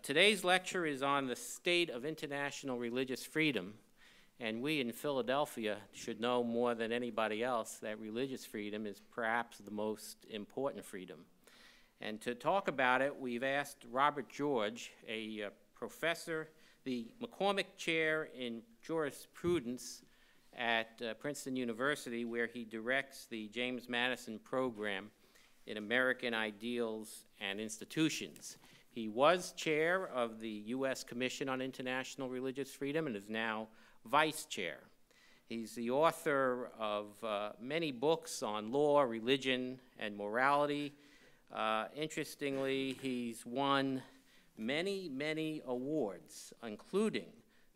Today's lecture is on the state of international religious freedom, and we in Philadelphia should know more than anybody else that religious freedom is perhaps the most important freedom. And to talk about it, we've asked Robert George, a professor, the McCormick Chair in Jurisprudence at Princeton University, where he directs the James Madison Program in American Ideals and Institutions. He was chair of the U.S. Commission on International Religious Freedom and is now vice chair. He's the author of many books on law, religion, and morality. Interestingly, he's won many, many awards, including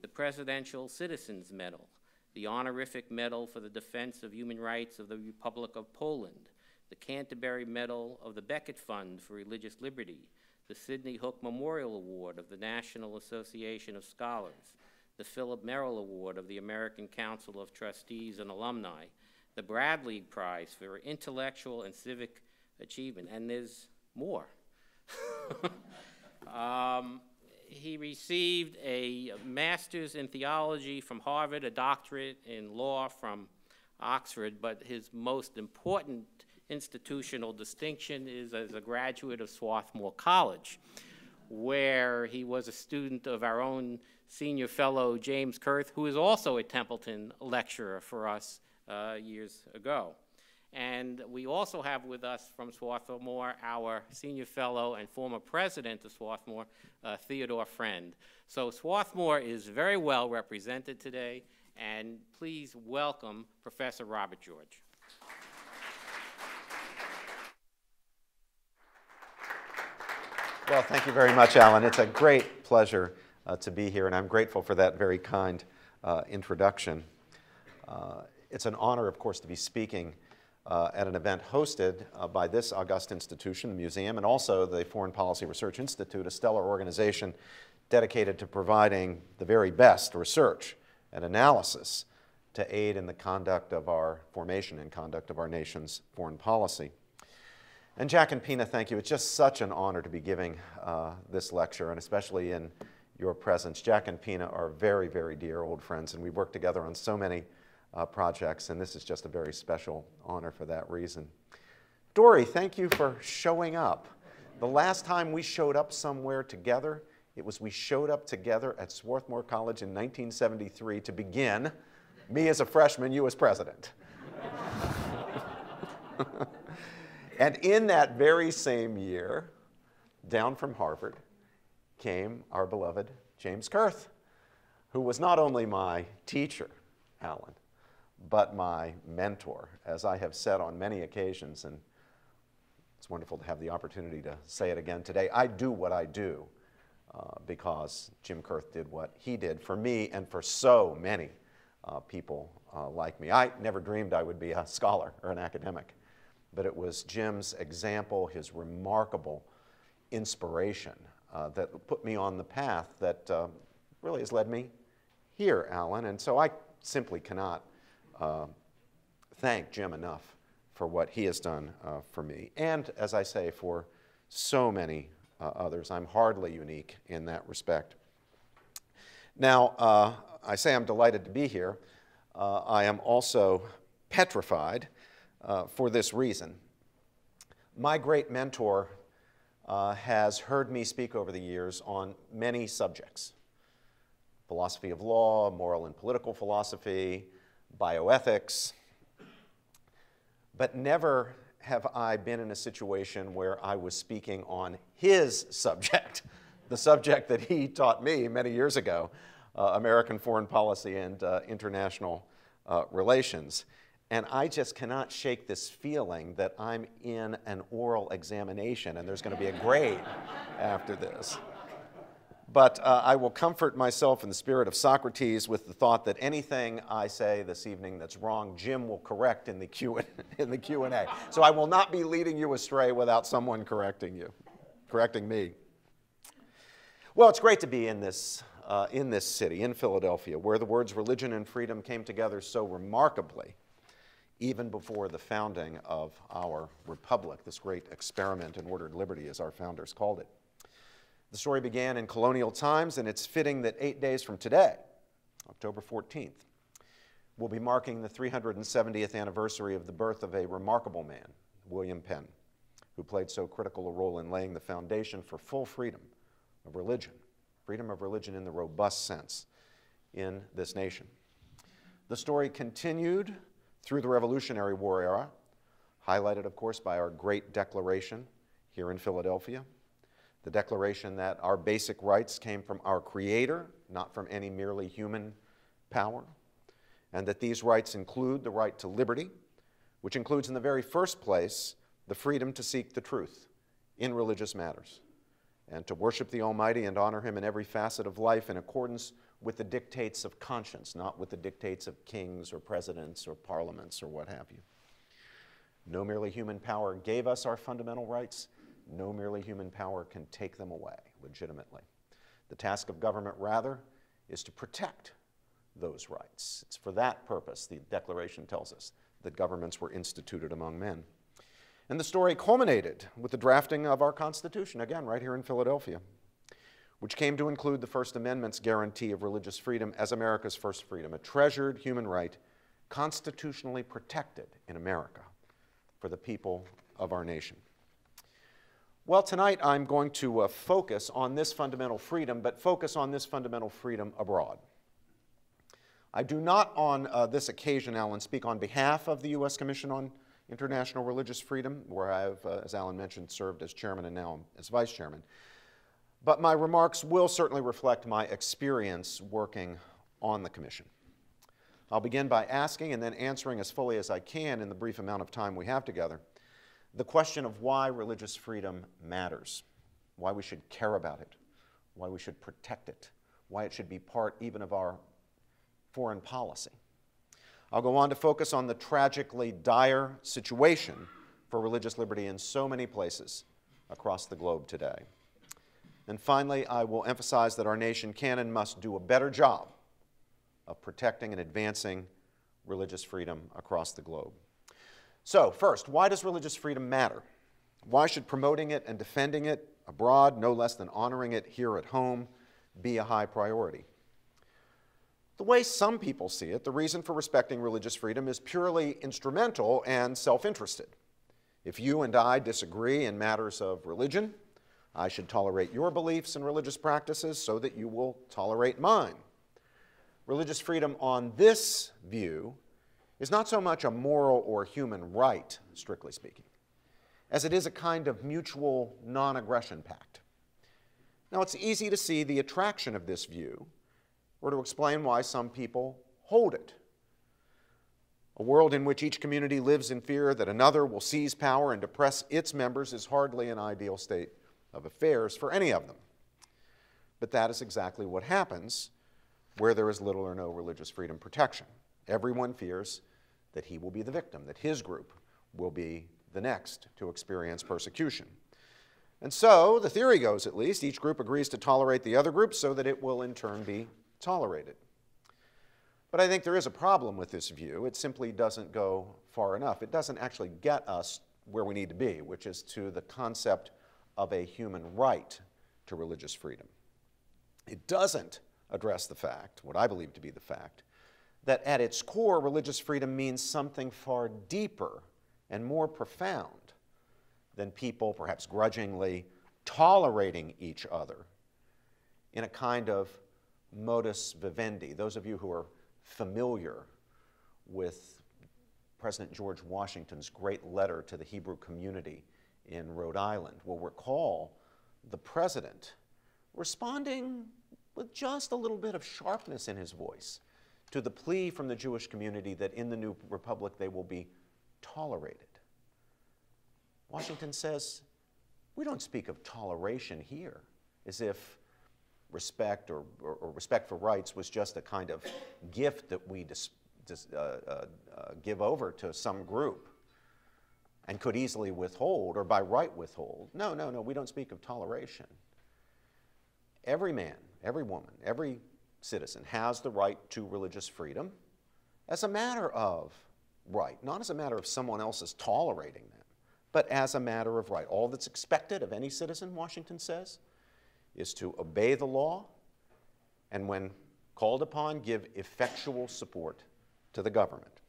the Presidential Citizens Medal, the Honorific Medal for the Defense of Human Rights of the Republic of Poland, the Canterbury Medal of the Becket Fund for Religious Liberty, the Sidney Hook Memorial Award of the National Association of Scholars, the Philip Merrill Award of the American Council of Trustees and Alumni, the Bradley Prize for Intellectual and Civic Achievement, and there's more. He received a master's in theology from Harvard, a doctorate in law from Oxford, but his most important institutional distinction is as a graduate of Swarthmore College, where he was a student of our own senior fellow, James Kurth, who is also a Templeton lecturer for us years ago. And we also have with us from Swarthmore our senior fellow and former president of Swarthmore, Theodore Friend. So Swarthmore is very well represented today, and please welcome Professor Robert George. Well, thank you very much, Alan. It's a great pleasure to be here, and I'm grateful for that very kind introduction. It's an honor, of course, to be speaking at an event hosted by this august institution, the museum, and also the Foreign Policy Research Institute, a stellar organization dedicated to providing the very best research and analysis to aid in the conduct of our formation and conduct of our nation's foreign policy. And Jack and Pina, thank you. It's just such an honor to be giving this lecture, and especially in your presence. Jack and Pina are very, very dear old friends, and we work together on so many projects, and this is just a very special honor for that reason. Dory, thank you for showing up. The last time we showed up somewhere together, we showed up together at Swarthmore College in 1973 to begin, me as a freshman, you as president. And in that very same year, down from Harvard, came our beloved James Kurth, who was not only my teacher, Alan, but my mentor, as I have said on many occasions, and it's wonderful to have the opportunity to say it again today. I do what I do because Jim Kurth did what he did for me and for so many people like me. I never dreamed I would be a scholar or an academic, but it was Jim's example, his remarkable inspiration that put me on the path that really has led me here, Alan. And so I simply cannot thank Jim enough for what he has done for me. And as I say, for so many others. I'm hardly unique in that respect. Now, I say I'm delighted to be here. I am also petrified for this reason. My great mentor has heard me speak over the years on many subjects: philosophy of law, moral and political philosophy, bioethics, but never have I been in a situation where I was speaking on his subject, the subject that he taught me many years ago, American foreign policy and international relations. And I just cannot shake this feeling that I'm in an oral examination and there's going to be a grade after this. But I will comfort myself in the spirit of Socrates with the thought that anything I say this evening that's wrong, Jim will correct in the Q&A. So I will not be leading you astray without someone correcting me. Well, it's great to be in this city, in Philadelphia, where the words religion and freedom came together so remarkably, even before the founding of our republic, this great experiment in ordered liberty, as our founders called it. The story began in colonial times, and it's fitting that 8 days from today, October 14th, we'll be marking the 370th anniversary of the birth of a remarkable man, William Penn, who played so critical a role in laying the foundation for full freedom of religion in the robust sense in this nation. The story continued through the Revolutionary War era, highlighted, of course, by our great Declaration here in Philadelphia, the declaration that our basic rights came from our Creator, not from any merely human power, and that these rights include the right to liberty, which includes in the very first place the freedom to seek the truth in religious matters, and to worship the Almighty and honor Him in every facet of life in accordance with the dictates of conscience, not with the dictates of kings or presidents or parliaments or what have you. No merely human power gave us our fundamental rights. No merely human power can take them away legitimately. The task of government, rather, is to protect those rights. It's for that purpose, the Declaration tells us, that governments were instituted among men. And the story culminated with the drafting of our Constitution, again, right here in Philadelphia, which came to include the First Amendment's guarantee of religious freedom as America's first freedom, a treasured human right constitutionally protected in America for the people of our nation. Well, tonight I'm going to focus on this fundamental freedom, but focus on this fundamental freedom abroad. I do not on this occasion, Alan, speak on behalf of the U.S. Commission on International Religious Freedom, where I have, as Alan mentioned, served as chairman and now as vice chairman. But my remarks will certainly reflect my experience working on the commission. I'll begin by asking and then answering as fully as I can in the brief amount of time we have together the question of why religious freedom matters, why we should care about it, why we should protect it, why it should be part even of our foreign policy. I'll go on to focus on the tragically dire situation for religious liberty in so many places across the globe today. And finally, I will emphasize that our nation can and must do a better job of protecting and advancing religious freedom across the globe. So, first, why does religious freedom matter? Why should promoting it and defending it abroad, no less than honoring it here at home, be a high priority? The way some people see it, the reason for respecting religious freedom is purely instrumental and self-interested. If you and I disagree in matters of religion, I should tolerate your beliefs and religious practices so that you will tolerate mine. Religious freedom on this view is not so much a moral or human right, strictly speaking, as it is a kind of mutual non-aggression pact. Now, it's easy to see the attraction of this view, or to explain why some people hold it. A world in which each community lives in fear that another will seize power and oppress its members is hardly an ideal state of affairs for any of them. But that is exactly what happens where there is little or no religious freedom protection. Everyone fears that he will be the victim, that his group will be the next to experience persecution. And so, the theory goes at least, each group agrees to tolerate the other group so that it will in turn be tolerated. But I think there is a problem with this view. It simply doesn't go far enough. It doesn't actually get us where we need to be, which is to the concept of a human right to religious freedom. It doesn't address the fact, what I believe to be the fact, that at its core, religious freedom means something far deeper and more profound than people perhaps grudgingly tolerating each other in a kind of modus vivendi. Those of you who are familiar with President George Washington's great letter to the Hebrew community in Rhode Island will recall the president responding with just a little bit of sharpness in his voice to the plea from the Jewish community that in the new republic they will be tolerated. Washington says, we don't speak of toleration here, as if respect or respect for rights was just a kind of gift that we give over to some group and could easily withhold or by right withhold. No, we don't speak of toleration. Every man, every woman, every citizen has the right to religious freedom as a matter of right, not as a matter of someone else's tolerating them, but as a matter of right. All that's expected of any citizen, Washington says, is to obey the law and, when called upon, give effectual support to the government.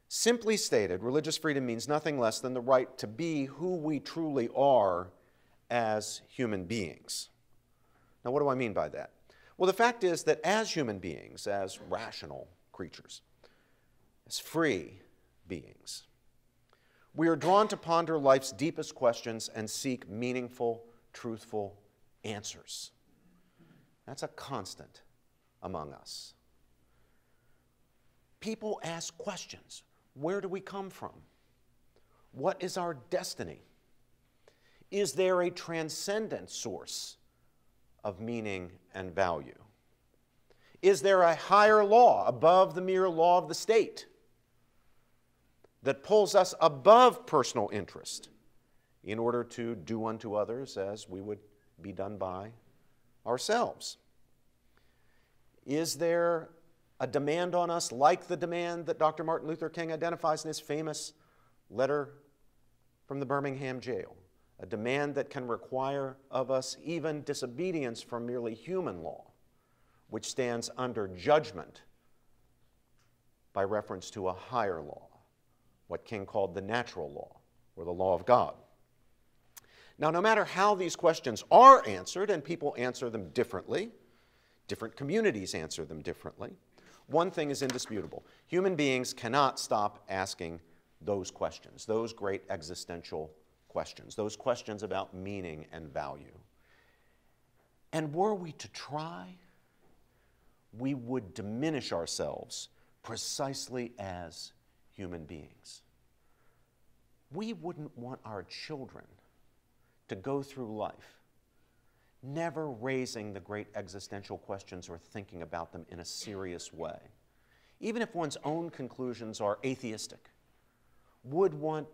Simply stated, religious freedom means nothing less than the right to be who we truly are as human beings. Now, what do I mean by that? Well, the fact is that as human beings, as rational creatures, as free beings, we are drawn to ponder life's deepest questions and seek meaningful, truthful answers. That's a constant among us. People ask questions. Where do we come from? What is our destiny? Is there a transcendent source of meaning and value? Is there a higher law above the mere law of the state that pulls us above personal interest in order to do unto others as we would be done by ourselves? Is there a demand on us like the demand that Dr. Martin Luther King identifies in his famous letter from the Birmingham jail? A demand that can require of us even disobedience from merely human law, which stands under judgment by reference to a higher law, what King called the natural law, or the law of God. Now, no matter how these questions are answered, and people answer them differently, different communities answer them differently, one thing is indisputable. Human beings cannot stop asking those questions, those great existential questions, those questions about meaning and value. And were we to try, we would diminish ourselves precisely as human beings. We wouldn't want our children to go through life never raising the great existential questions or thinking about them in a serious way. Even if one's own conclusions are atheistic, would one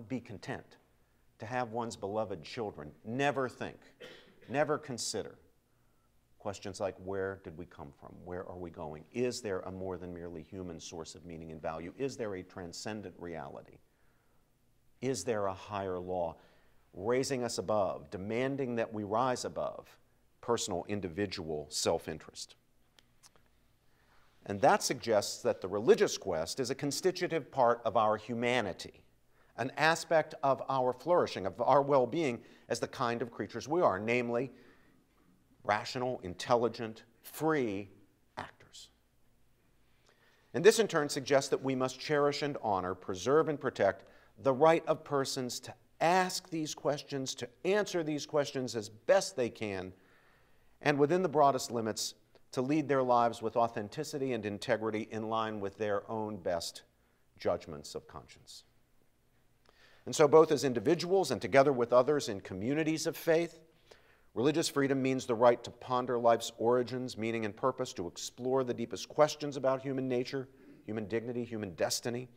be content to have one's beloved children never think, never consider questions like, where did we come from? Where are we going? Is there a more than merely human source of meaning and value? Is there a transcendent reality? Is there a higher law raising us above, demanding that we rise above personal, individual self-interest? And that suggests that the religious quest is a constitutive part of our humanity, an aspect of our flourishing, of our well-being as the kind of creatures we are, namely rational, intelligent, free actors. And this in turn suggests that we must cherish and honor, preserve and protect the right of persons to ask these questions, to answer these questions as best they can, and within the broadest limits, to lead their lives with authenticity and integrity in line with their own best judgments of conscience. And so both as individuals and together with others in communities of faith, religious freedom means the right to ponder life's origins, meaning, and purpose, to explore the deepest questions about human nature, human dignity, human destiny,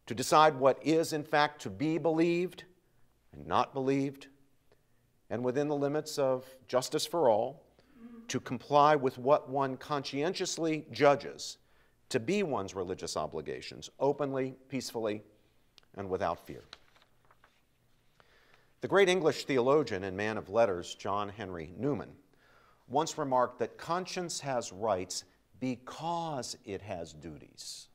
to decide what is, in fact, to be believed and not believed, and within the limits of justice for all, to comply with what one conscientiously judges to be one's religious obligations, openly, peacefully, and without fear. The great English theologian and man of letters, John Henry Newman, once remarked that conscience has rights because it has duties.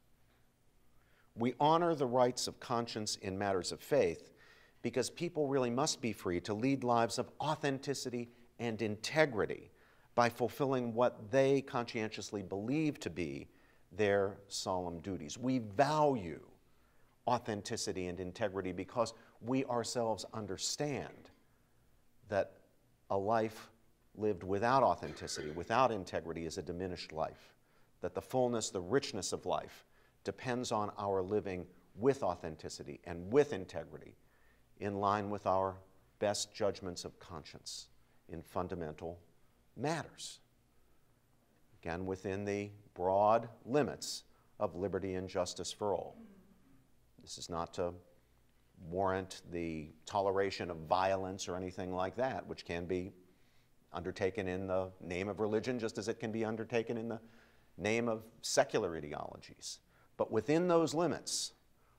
We honor the rights of conscience in matters of faith because people really must be free to lead lives of authenticity and integrity by fulfilling what they conscientiously believe to be their solemn duties. We value authenticity and integrity because we ourselves understand that a life lived without authenticity, without integrity, is a diminished life, that the fullness, the richness of life depends on our living with authenticity and with integrity in line with our best judgments of conscience in fundamental matters. Again, within the broad limits of liberty and justice for all. This is not to warrant the toleration of violence or anything like that, which can be undertaken in the name of religion just as it can be undertaken in the name of secular ideologies. But within those limits,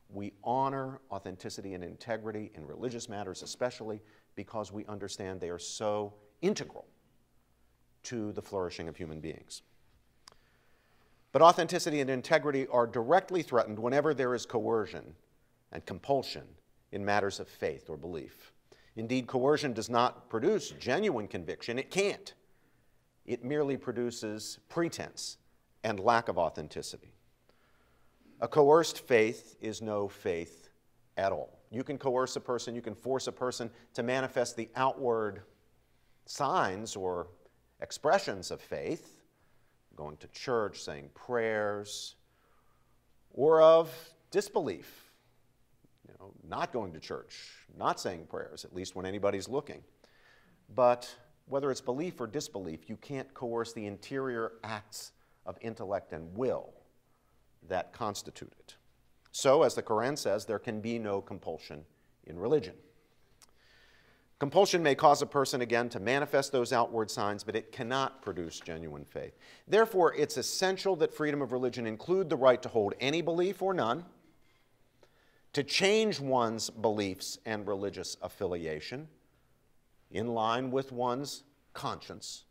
we honor authenticity and integrity in religious matters especially because we understand they are so integral to the flourishing of human beings. But authenticity and integrity are directly threatened whenever there is coercion and compulsion in matters of faith or belief. Indeed, coercion does not produce genuine conviction. It can't. It merely produces pretense and lack of authenticity. A coerced faith is no faith at all. You can coerce a person, you can force a person to manifest the outward signs or expressions of faith, going to church, saying prayers, or of disbelief, not going to church, not saying prayers, at least when anybody's looking. But whether it's belief or disbelief, you can't coerce the interior acts of intellect and will that constitute it. So, as the Quran says, there can be no compulsion in religion. Compulsion may cause a person, again, to manifest those outward signs, but it cannot produce genuine faith. Therefore, it's essential that freedom of religion include the right to hold any belief or none, to change one's beliefs and religious affiliation in line with one's conscience,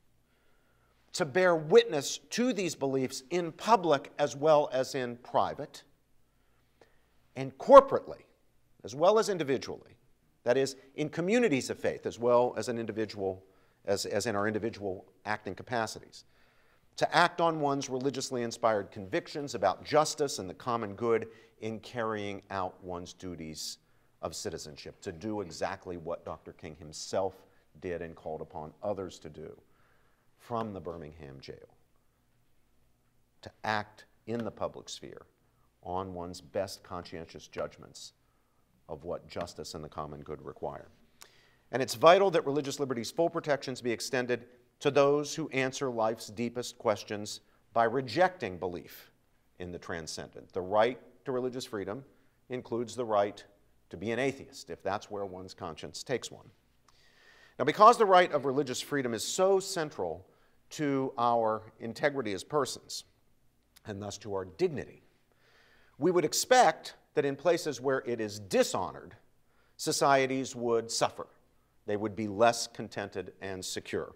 to bear witness to these beliefs in public as well as in private, and corporately as well as individually. That is, in communities of faith as well as an individual, as in our individual acting capacities. To act on one's religiously inspired convictions about justice and the common good in carrying out one's duties of citizenship. To do exactly what Dr. King himself did and called upon others to do from the Birmingham jail. To act in the public sphere on one's best conscientious judgments of what justice and the common good require. And it's vital that religious liberty's full protections be extended to those who answer life's deepest questions by rejecting belief in the transcendent. The right to religious freedom includes the right to be an atheist, if that's where one's conscience takes one. Now, because the right of religious freedom is so central to our integrity as persons, and thus to our dignity, we would expect that in places where it is dishonored, societies would suffer. They would be less contented and secure.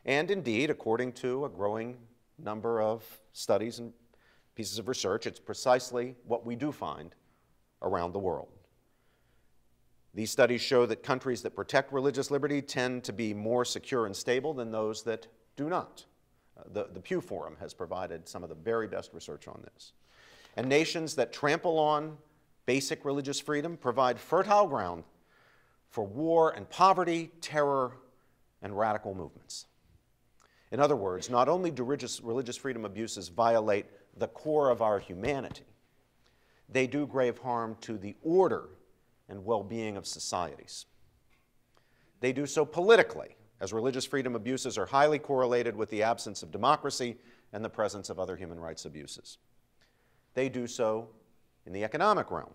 And indeed, according to a growing number of studies and pieces of research, it's precisely what we do find around the world. These studies show that countries that protect religious liberty tend to be more secure and stable than those that do not. The Pew Forum has provided some of the very best research on this. And nations that trample on basic religious freedom provide fertile ground for war and poverty, terror, and radical movements. In other words, not only do religious freedom abuses violate the core of our humanity, they do grave harm to the order and well-being of societies. They do so politically, as religious freedom abuses are highly correlated with the absence of democracy and the presence of other human rights abuses. They do so in the economic realm,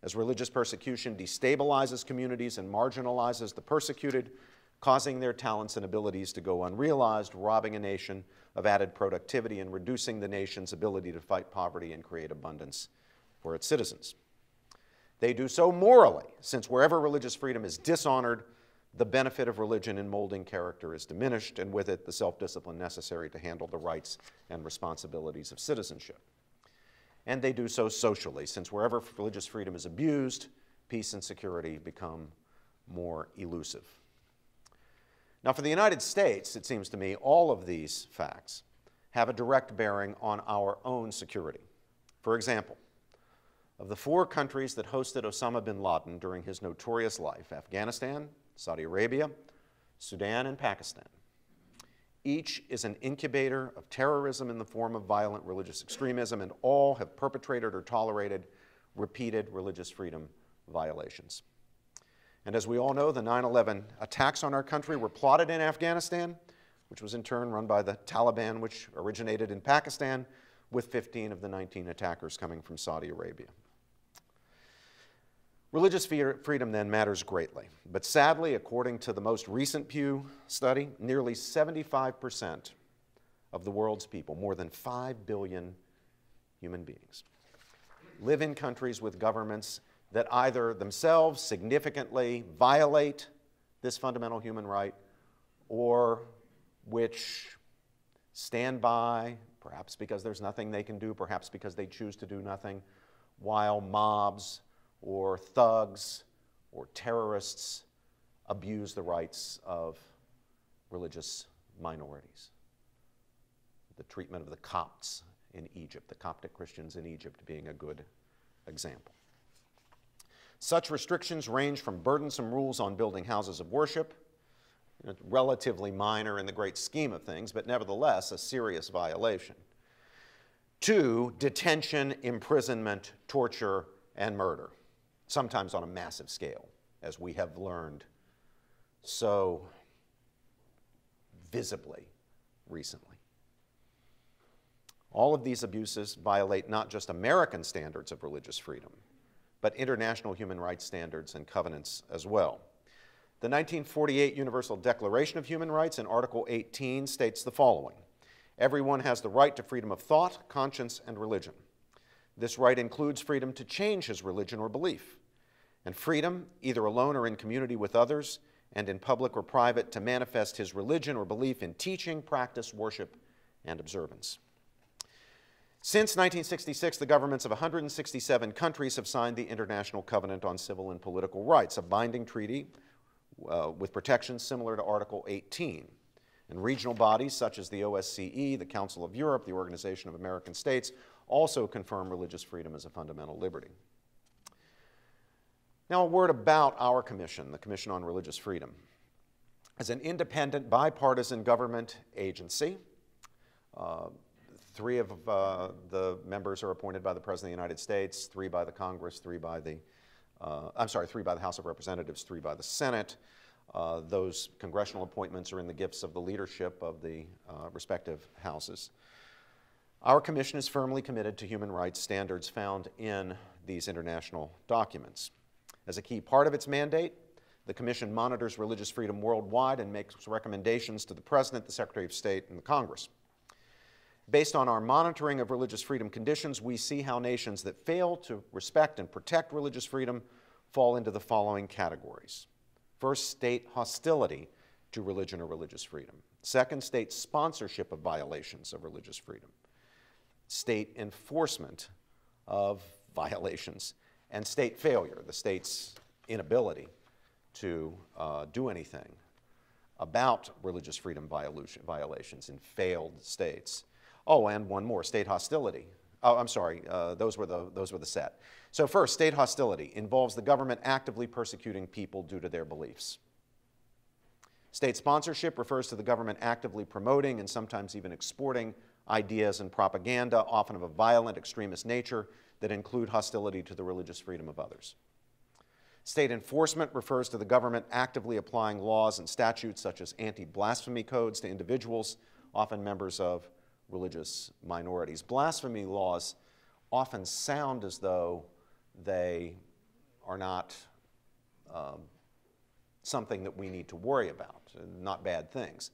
as religious persecution destabilizes communities and marginalizes the persecuted, causing their talents and abilities to go unrealized, robbing a nation of added productivity and reducing the nation's ability to fight poverty and create abundance for its citizens. They do so morally, since wherever religious freedom is dishonored, the benefit of religion in molding character is diminished, and with it the self-discipline necessary to handle the rights and responsibilities of citizenship. And they do so socially, since wherever religious freedom is abused, peace and security become more elusive. Now, for the United States, it seems to me, all of these facts have a direct bearing on our own security. For example, of the 4 countries that hosted Osama bin Laden during his notorious life, Afghanistan, Saudi Arabia, Sudan, and Pakistan, each is an incubator of terrorism in the form of violent religious extremism, and all have perpetrated or tolerated repeated religious freedom violations. And as we all know, the 9/11 attacks on our country were plotted in Afghanistan, which was in turn run by the Taliban, which originated in Pakistan, with 15 of the 19 attackers coming from Saudi Arabia. Religious freedom then matters greatly, but sadly, according to the most recent Pew study, nearly 75% of the world's people, more than 5 billion human beings, live in countries with governments that either themselves significantly violate this fundamental human right, or which stand by, perhaps because there's nothing they can do, perhaps because they choose to do nothing, while mobs or thugs or terrorists abuse the rights of religious minorities. The treatment of the Copts in Egypt, the Coptic Christians in Egypt being a good example. Such restrictions range from burdensome rules on building houses of worship, relatively minor in the great scheme of things, but nevertheless a serious violation, to detention, imprisonment, torture, and murder, sometimes on a massive scale, as we have learned so visibly recently. All of these abuses violate not just American standards of religious freedom, but international human rights standards and covenants as well. The 1948 Universal Declaration of Human Rights in Article 18 states the following: everyone has the right to freedom of thought, conscience, and religion. This right includes freedom to change his religion or belief, and freedom, either alone or in community with others, and in public or private, to manifest his religion or belief in teaching, practice, worship, and observance. Since 1966, the governments of 167 countries have signed the International Covenant on Civil and Political Rights, a binding treaty with protections similar to Article 18. And regional bodies such as the OSCE, the Council of Europe, the Organization of American States also confirm religious freedom as a fundamental liberty. Now, a word about our commission, the Commission on Religious Freedom. As an independent, bipartisan government agency, 3 of the members are appointed by the President of the United States, 3 by the Congress, 3 by the House of Representatives, 3 by the Senate. Those congressional appointments are in the gifts of the leadership of the respective houses. Our commission is firmly committed to human rights standards found in these international documents. As a key part of its mandate, the commission monitors religious freedom worldwide and makes recommendations to the President, the Secretary of State, and the Congress. Based on our monitoring of religious freedom conditions, we see how nations that fail to respect and protect religious freedom fall into the following categories. First, state hostility to religion or religious freedom. Second, state sponsorship of violations of religious freedom. State enforcement of violations. And state failure, the state's inability to do anything about religious freedom violations in failed states. Oh, and one more, state hostility. Oh, I'm sorry, those were the set. So first, state hostility involves the government actively persecuting people due to their beliefs. State sponsorship refers to the government actively promoting and sometimes even exporting ideas and propaganda, often of a violent, extremist nature, that include hostility to the religious freedom of others. State enforcement refers to the government actively applying laws and statutes such as anti-blasphemy codes to individuals, often members of religious minorities. Blasphemy laws often sound as though they are not something that we need to worry about, not bad things.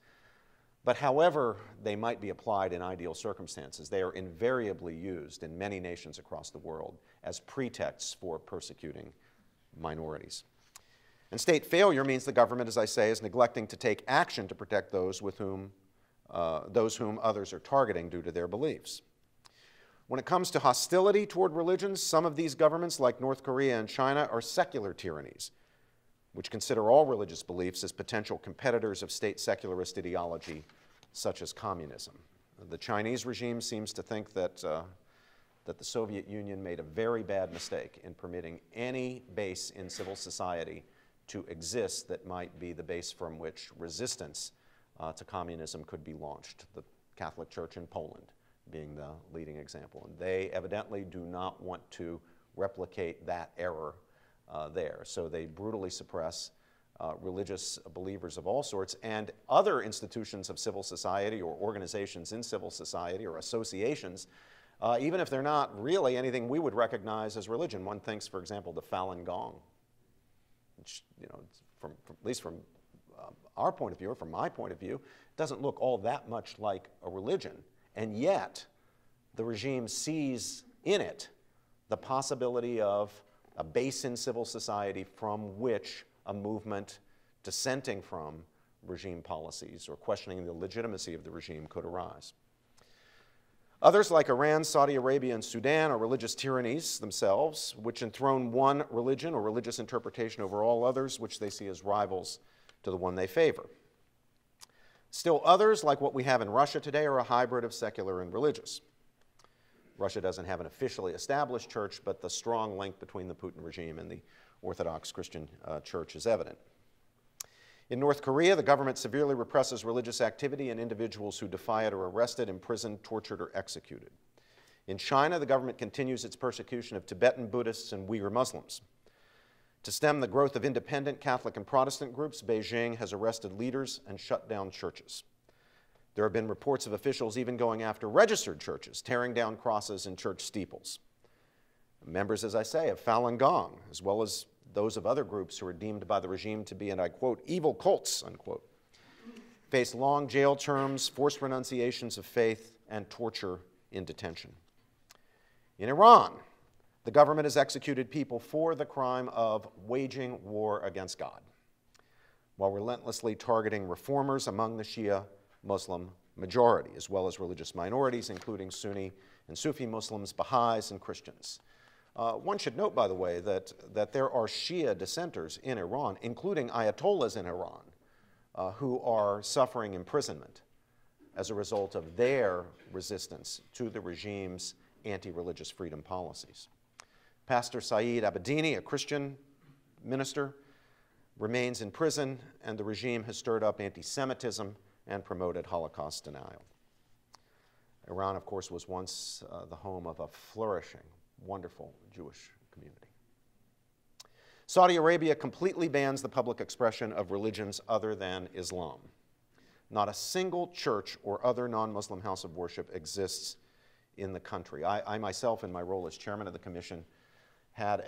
But however they might be applied in ideal circumstances, they are invariably used in many nations across the world as pretexts for persecuting minorities. And state failure means the government, as I say, is neglecting to take action to protect those whom others are targeting due to their beliefs. When it comes to hostility toward religions, some of these governments, like North Korea and China, are secular tyrannies, which consider all religious beliefs as potential competitors of state secularist ideology, such as communism. The Chinese regime seems to think that the Soviet Union made a very bad mistake in permitting any base in civil society to exist that might be the base from which resistance to communism could be launched, the Catholic Church in Poland being the leading example. And they evidently do not want to replicate that error there. So they brutally suppress religious believers of all sorts, and other institutions of civil society or organizations in civil society or associations, even if they're not really anything we would recognize as religion. One thinks, for example, the Falun Gong, which, at least from our point of view, or from my point of view, doesn't look all that much like a religion, and yet the regime sees in it the possibility of a base in civil society from which a movement dissenting from regime policies or questioning the legitimacy of the regime could arise. Others, like Iran, Saudi Arabia, and Sudan, are religious tyrannies themselves, which enthrone one religion or religious interpretation over all others, which they see as rivals to the one they favor. Still others, like what we have in Russia today, are a hybrid of secular and religious. Russia doesn't have an officially established church, but the strong link between the Putin regime and the Orthodox Christian Church is evident. In North Korea, the government severely represses religious activity, and individuals who defy it are arrested, imprisoned, tortured, or executed. In China, the government continues its persecution of Tibetan Buddhists and Uyghur Muslims. To stem the growth of independent Catholic and Protestant groups, Beijing has arrested leaders and shut down churches. There have been reports of officials even going after registered churches, tearing down crosses in church steeples. Members, as I say, of Falun Gong, as well as those of other groups who are deemed by the regime to be, and I quote, evil cults, unquote, face long jail terms, forced renunciations of faith, and torture in detention. In Iran, the government has executed people for the crime of waging war against God, while relentlessly targeting reformers among the Shia Muslim majority, as well as religious minorities, including Sunni and Sufi Muslims, Baha'is, and Christians. One should note, by the way, that there are Shia dissenters in Iran, including Ayatollahs in Iran, who are suffering imprisonment as a result of their resistance to the regime's anti-religious freedom policies. Pastor Saeed Abedini, a Christian minister, remains in prison, and the regime has stirred up anti-Semitism and promoted Holocaust denial. Iran, of course, was once the home of a flourishing, wonderful Jewish community. Saudi Arabia completely bans the public expression of religions other than Islam. Not a single church or other non-Muslim house of worship exists in the country. I myself, in my role as chairman of the commission, had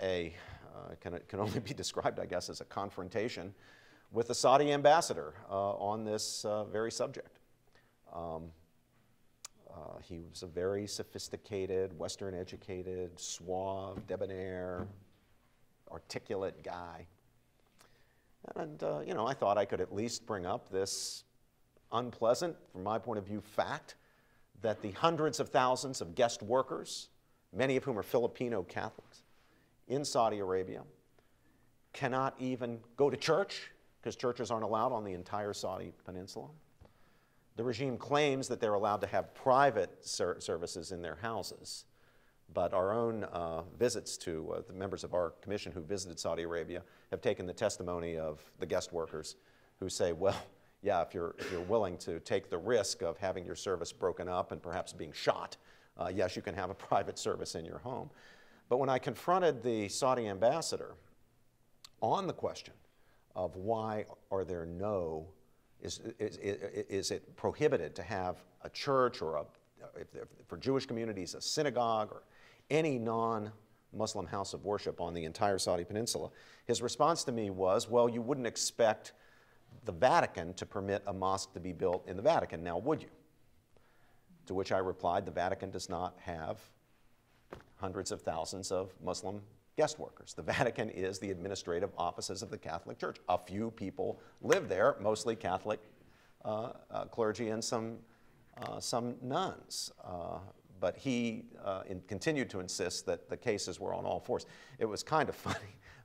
can only be described, I guess, as a confrontation with the Saudi ambassador on this very subject. He was a very sophisticated, Western-educated, suave, debonair, articulate guy. And, I thought I could at least bring up this unpleasant, from my point of view, fact that the hundreds of thousands of guest workers, many of whom are Filipino Catholics, in Saudi Arabia, cannot even go to church because churches aren't allowed on the entire Saudi peninsula. The regime claims that they're allowed to have private services in their houses, but our own visits to the members of our commission who visited Saudi Arabia have taken the testimony of the guest workers who say, well, yeah, if you're willing to take the risk of having your service broken up and perhaps being shot, yes, you can have a private service in your home. But when I confronted the Saudi ambassador on the question of why are there is it prohibited to have a church or for Jewish communities, a synagogue or any non-Muslim house of worship on the entire Saudi peninsula, his response to me was, well, you wouldn't expect the Vatican to permit a mosque to be built in the Vatican, now would you? To which I replied, the Vatican does not have hundreds of thousands of Muslim guest workers. The Vatican is the administrative offices of the Catholic Church. A few people live there, mostly Catholic clergy and some nuns. But he continued to insist that the cases were on all fours. It was kind of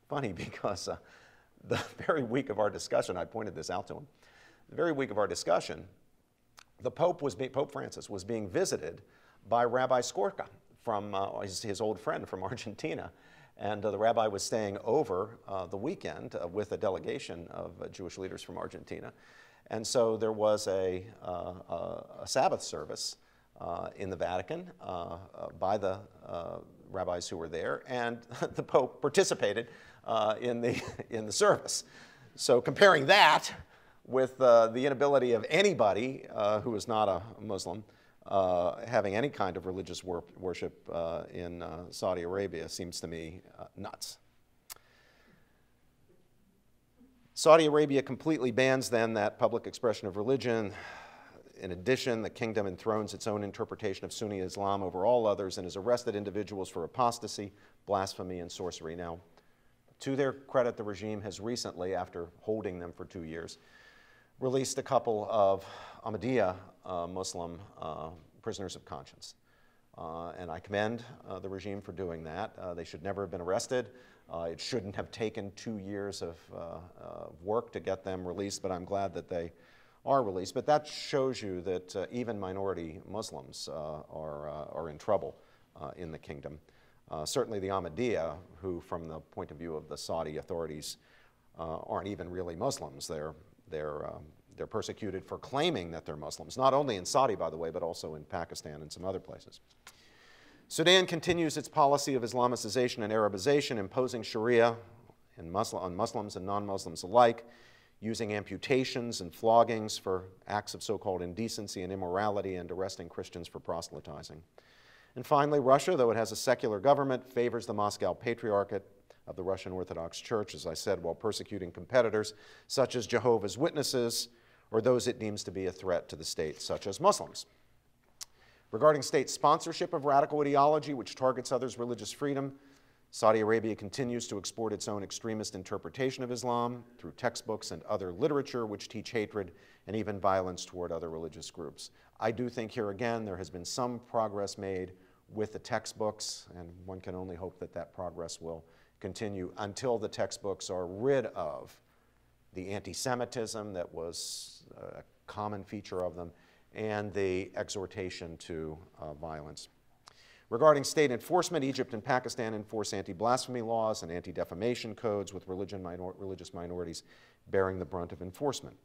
funny because the very week of our discussion, I pointed this out to him, the very week of our discussion, Pope Francis was being visited by Rabbi Skorka, from his old friend from Argentina. And the rabbi was staying over the weekend with a delegation of Jewish leaders from Argentina. And so there was a Sabbath service in the Vatican by the rabbis who were there, and the Pope participated in the service. So comparing that with the inability of anybody who is not a Muslim having any kind of religious worship in Saudi Arabia seems to me nuts. Saudi Arabia completely bans then that public expression of religion. In addition, the kingdom enthrones its own interpretation of Sunni Islam over all others and has arrested individuals for apostasy, blasphemy, and sorcery. Now, To their credit, the regime has recently, after holding them for 2 years, released a couple of Ahmadiyya Muslim prisoners of conscience. And I commend the regime for doing that. They should never have been arrested. It shouldn't have taken 2 years of work to get them released, but I'm glad that they are released. But that shows you that even minority Muslims are in trouble in the kingdom. Certainly the Ahmadiyya, who from the point of view of the Saudi authorities aren't even really Muslims. They're persecuted for claiming that they're Muslims, not only in Saudi, by the way, but also in Pakistan and some other places. Sudan continues its policy of Islamicization and Arabization, imposing Sharia on Muslims and non-Muslims alike, using amputations and floggings for acts of so-called indecency and immorality, and arresting Christians for proselytizing. And finally, Russia, though it has a secular government, favors the Moscow Patriarchate of the Russian Orthodox Church, as I said, while persecuting competitors such as Jehovah's Witnesses or those it deems to be a threat to the state, such as Muslims. Regarding state sponsorship of radical ideology, which targets others' religious freedom, Saudi Arabia continues to export its own extremist interpretation of Islam through textbooks and other literature which teach hatred and even violence toward other religious groups. I do think here again there has been some progress made with the textbooks, and one can only hope that that progress will continue until the textbooks are rid of the anti-Semitism that was a common feature of them and the exhortation to violence. Regarding state enforcement, Egypt and Pakistan enforce anti-blasphemy laws and anti-defamation codes with religious minorities bearing the brunt of enforcement.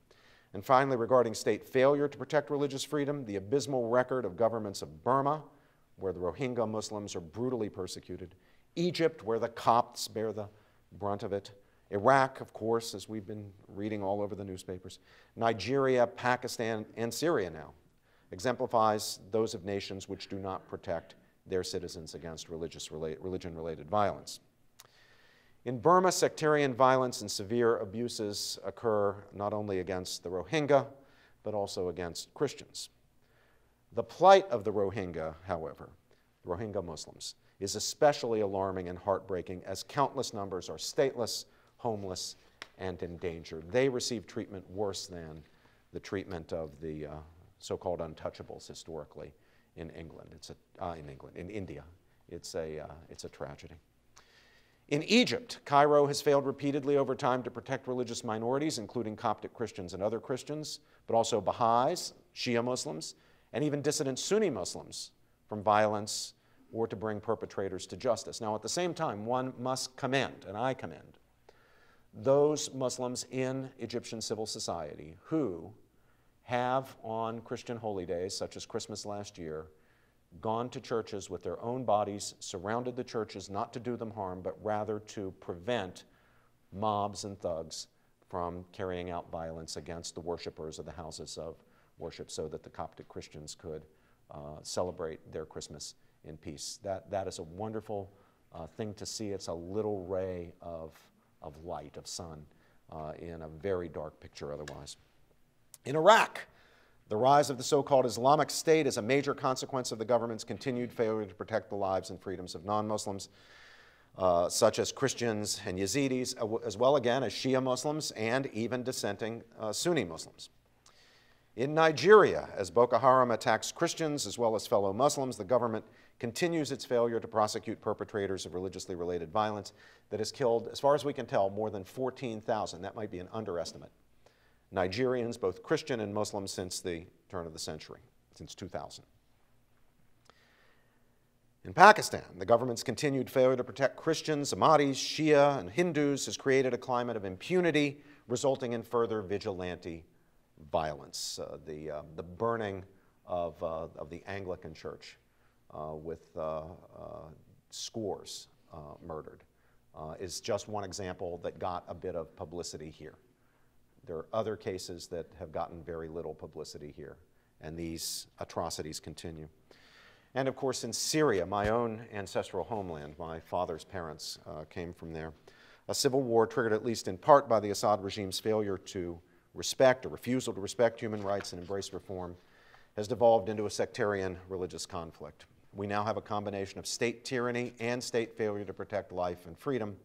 And finally, regarding state failure to protect religious freedom, the abysmal record of governments of Burma, where the Rohingya Muslims are brutally persecuted, Egypt, where the Copts bear the brunt of it, Iraq, of course, as we've been reading all over the newspapers, Nigeria, Pakistan, and Syria now, exemplifies those of nations which do not protect their citizens against religion-related violence. In Burma, sectarian violence and severe abuses occur not only against the Rohingya, but also against Christians. The plight of the Rohingya, however, the Rohingya Muslims, is especially alarming and heartbreaking, as countless numbers are stateless, homeless, and endangered. They receive treatment worse than the treatment of the so-called untouchables historically in England. In India. It's a tragedy. In Egypt, Cairo has failed repeatedly over time to protect religious minorities, including Coptic Christians and other Christians, but also Baha'is, Shia Muslims, and even dissident Sunni Muslims from violence or to bring perpetrators to justice. Now, at the same time, one must commend, and I commend, those Muslims in Egyptian civil society who have, on Christian holy days, such as Christmas last year, gone to churches with their own bodies, surrounded the churches not to do them harm, but rather to prevent mobs and thugs from carrying out violence against the worshipers of the houses of worship, so that the Coptic Christians could celebrate their Christmas in peace. That is a wonderful thing to see. It's a little ray of light, of sun, in a very dark picture otherwise. In Iraq, the rise of the so-called Islamic State is a major consequence of the government's continued failure to protect the lives and freedoms of non-Muslims, such as Christians and Yazidis, as well again as Shia Muslims and even dissenting Sunni Muslims. In Nigeria, as Boko Haram attacks Christians as well as fellow Muslims, the government continues its failure to prosecute perpetrators of religiously related violence that has killed, as far as we can tell, more than 14,000. That might be an underestimate. Nigerians, both Christian and Muslim, since the turn of the century, since 2000. In Pakistan, the government's continued failure to protect Christians, Ahmadis, Shia, and Hindus has created a climate of impunity, resulting in further vigilante violence. The burning of the Anglican Church with scores murdered is just one example that got a bit of publicity here. There are other cases that have gotten very little publicity here, and these atrocities continue. And of course, in Syria, my own ancestral homeland, my father's parents came from there. A civil war triggered at least in part by the Assad regime's failure to respect or refusal to respect human rights and embrace reform has devolved into a sectarian religious conflict. We now have a combination of state tyranny and state failure to protect life and freedom,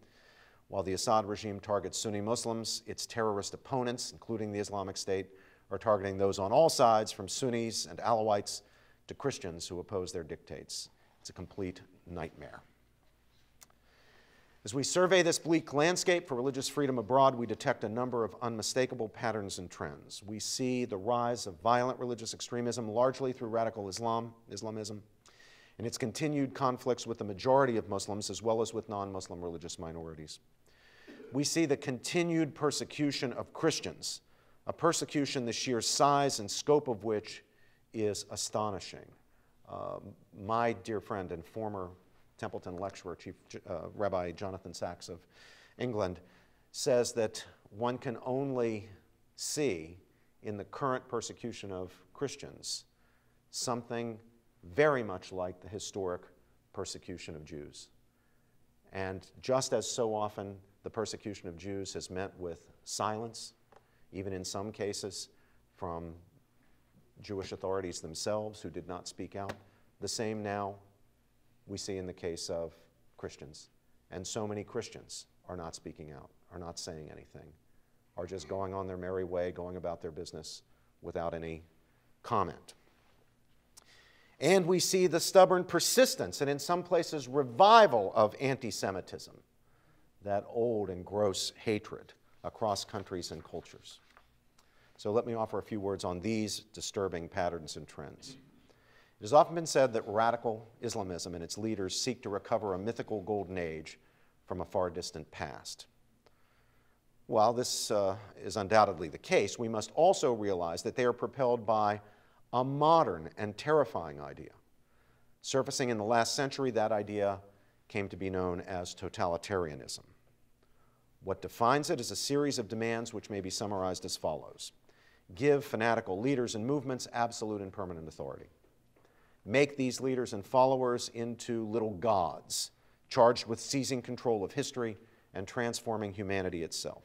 While the Assad regime targets Sunni Muslims, its terrorist opponents, including the Islamic State, are targeting those on all sides, from Sunnis and Alawites to Christians who oppose their dictates. It's a complete nightmare. As we survey this bleak landscape for religious freedom abroad, we detect a number of unmistakable patterns and trends. We see the rise of violent religious extremism, largely through radical Islamism, and its continued conflicts with the majority of Muslims as well as with non-Muslim religious minorities. We see the continued persecution of Christians, a persecution the sheer size and scope of which is astonishing. My dear friend and former Templeton lecturer, Rabbi Jonathan Sachs of England, says that one can only see in the current persecution of Christians something very much like the historic persecution of Jews. And just as so often the persecution of Jews has met with silence, even in some cases from Jewish authorities themselves who did not speak out, the same now we see in the case of Christians. And so many Christians are not speaking out, are not saying anything, are just going on their merry way, going about their business without any comment. And we see the stubborn persistence and in some places revival of anti-Semitism, that old and gross hatred across countries and cultures. So let me offer a few words on these disturbing patterns and trends. It has often been said that radical Islamism and its leaders seek to recover a mythical golden age from a far distant past. While this is undoubtedly the case, we must also realize that they are propelled by a modern and terrifying idea. Surfacing in the last century, that idea came to be known as totalitarianism. What defines it is a series of demands which may be summarized as follows. Give fanatical leaders and movements absolute and permanent authority. Make these leaders and followers into little gods, charged with seizing control of history and transforming humanity itself.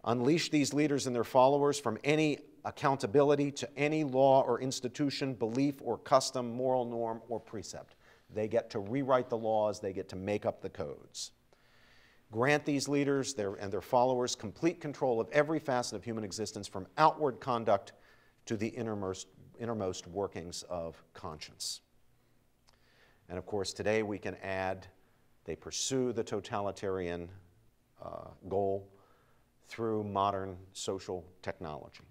Unleash these leaders and their followers from any accountability to any law or institution, belief or custom, moral norm or precept. They get to rewrite the laws, they get to make up the codes. Grant these leaders and their followers complete control of every facet of human existence, from outward conduct to the innermost workings of conscience. And of course, today we can add, they pursue the totalitarian goal through modern social technology.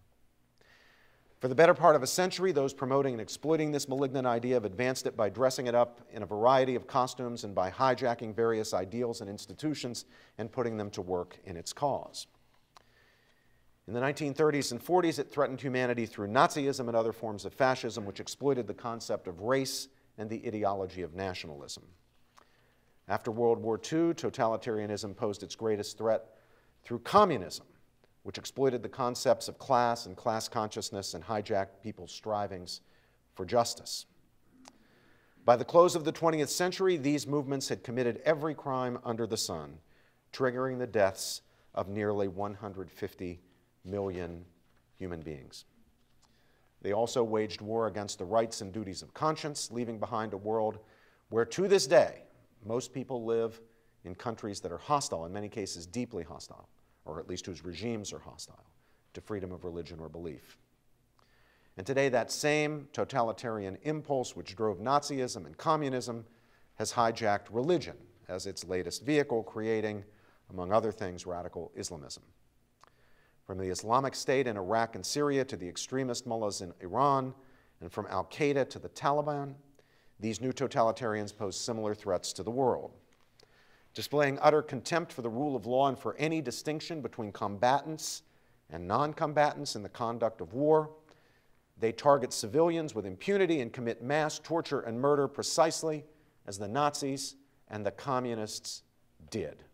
For the better part of a century, those promoting and exploiting this malignant idea have advanced it by dressing it up in a variety of costumes and by hijacking various ideals and institutions and putting them to work in its cause. In the 1930s and 40s, it threatened humanity through Nazism and other forms of fascism, which exploited the concept of race and the ideology of nationalism. After World War II, totalitarianism posed its greatest threat through communism, which exploited the concepts of class and class consciousness and hijacked people's strivings for justice. By the close of the 20th century, these movements had committed every crime under the sun, triggering the deaths of nearly 150 million human beings. They also waged war against the rights and duties of conscience, leaving behind a world where, to this day, most people live in countries that are hostile, in many cases deeply hostile, or at least whose regimes are hostile to freedom of religion or belief. And today, that same totalitarian impulse which drove Nazism and communism has hijacked religion as its latest vehicle, creating, among other things, radical Islamism. From the Islamic State in Iraq and Syria to the extremist mullahs in Iran, and from al-Qaeda to the Taliban, these new totalitarians pose similar threats to the world. Displaying utter contempt for the rule of law and for any distinction between combatants and non-combatants in the conduct of war, they target civilians with impunity and commit mass torture and murder precisely as the Nazis and the communists did.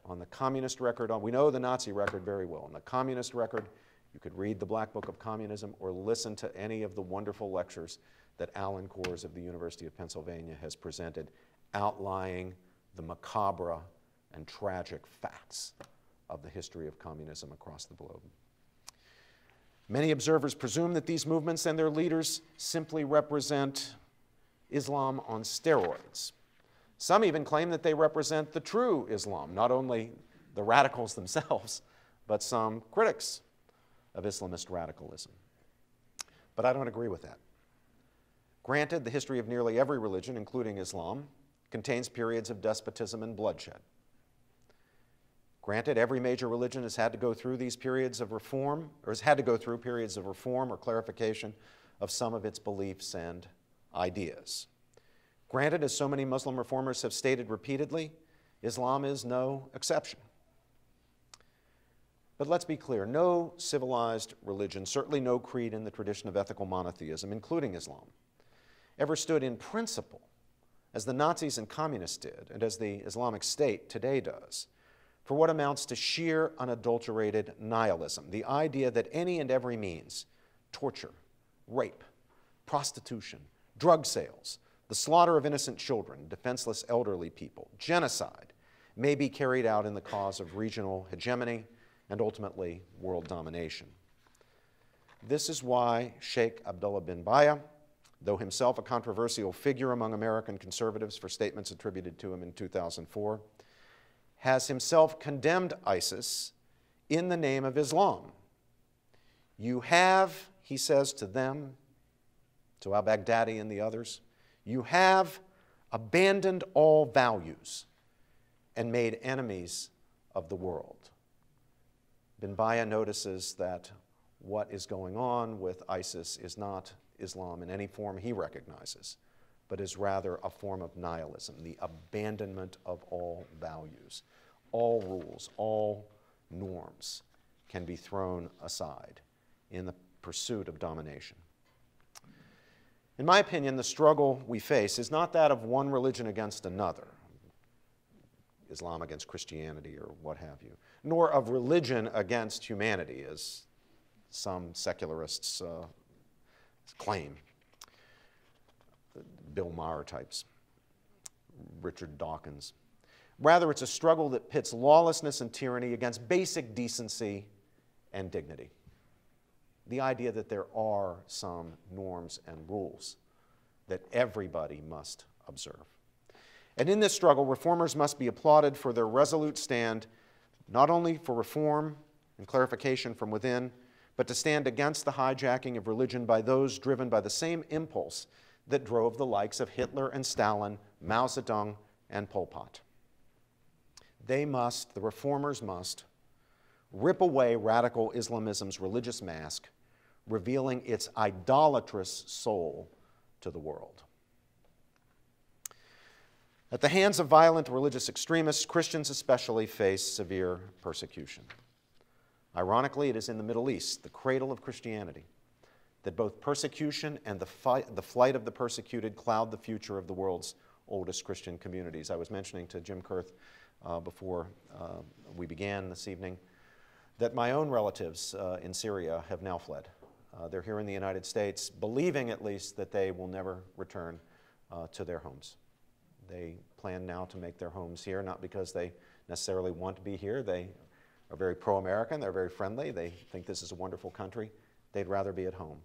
On the communist record, we know the Nazi record very well. On the communist record, you could read the Black Book of Communism or listen to any of the wonderful lectures that Alan Kors of the University of Pennsylvania has presented, outlining the macabre and tragic facts of the history of communism across the globe. Many observers presume that these movements and their leaders simply represent Islam on steroids, Some even claim that they represent the true Islam, not only the radicals themselves, but some critics of Islamist radicalism. But I don't agree with that. Granted, the history of nearly every religion, including Islam, contains periods of despotism and bloodshed. Granted, every major religion has had to go through these periods of reform, or has had to go through periods of reform or clarification of some of its beliefs and ideas. Granted, as so many Muslim reformers have stated repeatedly, Islam is no exception. But let's be clear, no civilized religion, certainly no creed in the tradition of ethical monotheism, including Islam, ever stood in principle, as the Nazis and communists did, and as the Islamic State today does, for what amounts to sheer, unadulterated nihilism, the idea that any and every means, torture, rape, prostitution, drug sales, the slaughter of innocent children, defenseless elderly people, genocide, may be carried out in the cause of regional hegemony and ultimately world domination. This is why Sheikh Abdullah bin Baya, though himself a controversial figure among American conservatives for statements attributed to him in 2004, has himself condemned ISIS in the name of Islam. You have, he says to them, to al-Baghdadi and the others, you have abandoned all values and made enemies of the world. Bin Baya notices that what is going on with ISIS is not Islam in any form he recognizes, but is rather a form of nihilism, the abandonment of all values. All rules, all norms can be thrown aside in the pursuit of domination. In my opinion, the struggle we face is not that of one religion against another, Islam against Christianity or what have you, nor of religion against humanity, as some secularists claim. Bill Maher types, Richard Dawkins. Rather, it's a struggle that pits lawlessness and tyranny against basic decency and dignity. The idea that there are some norms and rules that everybody must observe. And in this struggle, reformers must be applauded for their resolute stand, not only for reform and clarification from within, but to stand against the hijacking of religion by those driven by the same impulse that drove the likes of Hitler and Stalin, Mao Zedong, and Pol Pot. They must, the reformers must, rip away radical Islamism's religious mask, revealing its idolatrous soul to the world. At the hands of violent religious extremists, Christians especially face severe persecution. Ironically, it is in the Middle East, the cradle of Christianity, that both persecution and the flight of the persecuted cloud the future of the world's oldest Christian communities. I was mentioning to Jim Kurth before we began this evening that my own relatives in Syria have now fled. They're here in the United States, believing at least that they will never return to their homes. They plan now to make their homes here, not because they necessarily want to be here. They are very pro-American, they're very friendly, they think this is a wonderful country. They'd rather be at home,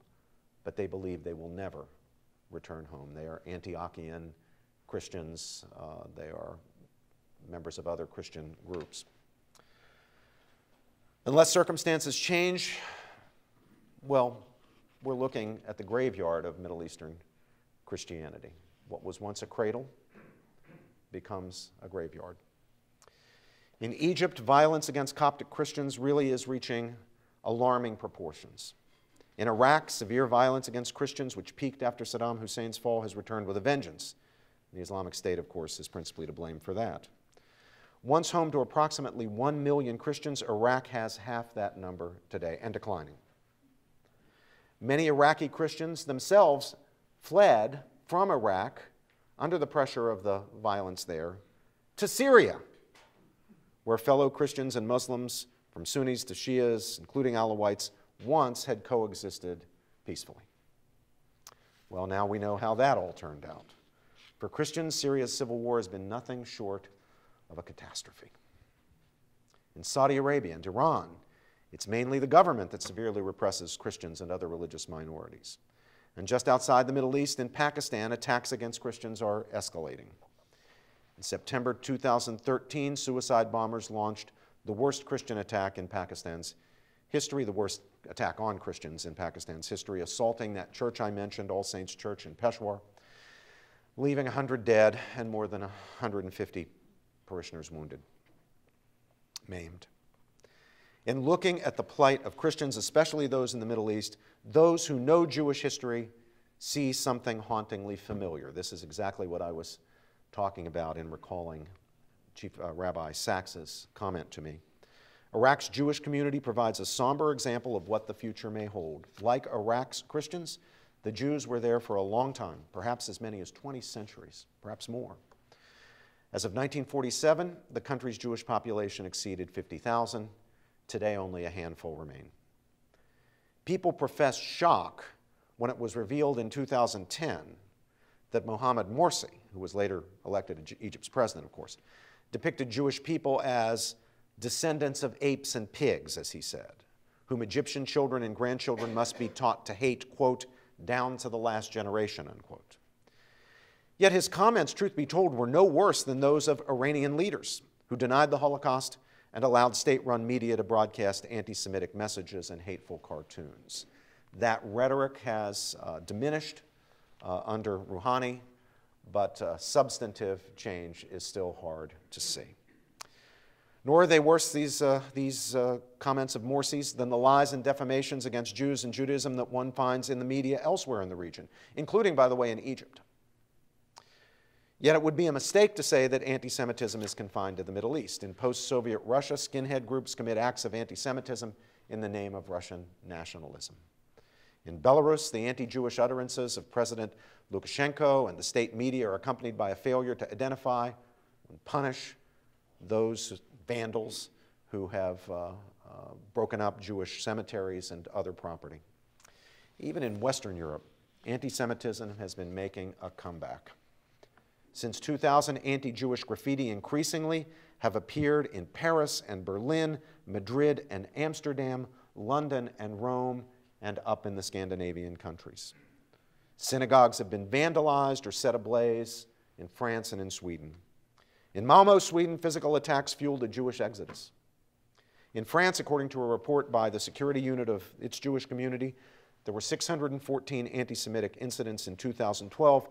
but they believe they will never return home. They are Antiochian Christians, they are members of other Christian groups. Unless circumstances change, well, we're looking at the graveyard of Middle Eastern Christianity. What was once a cradle becomes a graveyard. In Egypt, violence against Coptic Christians really is reaching alarming proportions. In Iraq, severe violence against Christians, which peaked after Saddam Hussein's fall, has returned with a vengeance. The Islamic State, of course, is principally to blame for that. Once home to approximately 1 million Christians, Iraq has half that number today and declining. Many Iraqi Christians themselves fled from Iraq under the pressure of the violence there to Syria, where fellow Christians and Muslims, from Sunnis to Shias, including Alawites, once had coexisted peacefully. Well, now we know how that all turned out. For Christians, Syria's civil war has been nothing short of a catastrophe. In Saudi Arabia and Iran, it's mainly the government that severely represses Christians and other religious minorities. And just outside the Middle East, in Pakistan, attacks against Christians are escalating. In September 2013, suicide bombers launched the worst Christian attack in Pakistan's history, the worst attack on Christians in Pakistan's history, assaulting that church I mentioned, All Saints Church in Peshawar, leaving 100 dead and more than 150 parishioners wounded, maimed. In looking at the plight of Christians, especially those in the Middle East, those who know Jewish history see something hauntingly familiar. This is exactly what I was talking about in recalling Chief Rabbi Sachs's comment to me. Iraq's Jewish community provides a somber example of what the future may hold. Like Iraq's Christians, the Jews were there for a long time, perhaps as many as 20 centuries, perhaps more. As of 1947, the country's Jewish population exceeded 50,000. Today, only a handful remain. People professed shock when it was revealed in 2010 that Mohamed Morsi, who was later elected Egypt's president, of course, depicted Jewish people as descendants of apes and pigs, as he said, whom Egyptian children and grandchildren must be taught to hate, quote, down to the last generation, unquote. Yet his comments, truth be told, were no worse than those of Iranian leaders who denied the Holocaust and allowed state-run media to broadcast anti-Semitic messages and hateful cartoons. That rhetoric has diminished under Rouhani, but substantive change is still hard to see. Nor are they worse, these comments of Morsi's, than the lies and defamations against Jews and Judaism that one finds in the media elsewhere in the region, including, by the way, in Egypt. Yet it would be a mistake to say that anti-Semitism is confined to the Middle East. In post-Soviet Russia, skinhead groups commit acts of anti-Semitism in the name of Russian nationalism. In Belarus, the anti-Jewish utterances of President Lukashenko and the state media are accompanied by a failure to identify and punish those vandals who have broken up Jewish cemeteries and other property. Even in Western Europe, anti-Semitism has been making a comeback. Since 2000, anti-Jewish graffiti increasingly have appeared in Paris and Berlin, Madrid and Amsterdam, London and Rome, and up in the Scandinavian countries. Synagogues have been vandalized or set ablaze in France and in Sweden. In Malmö, Sweden, physical attacks fueled a Jewish exodus. In France, according to a report by the security unit of its Jewish community, there were 614 anti-Semitic incidents in 2012,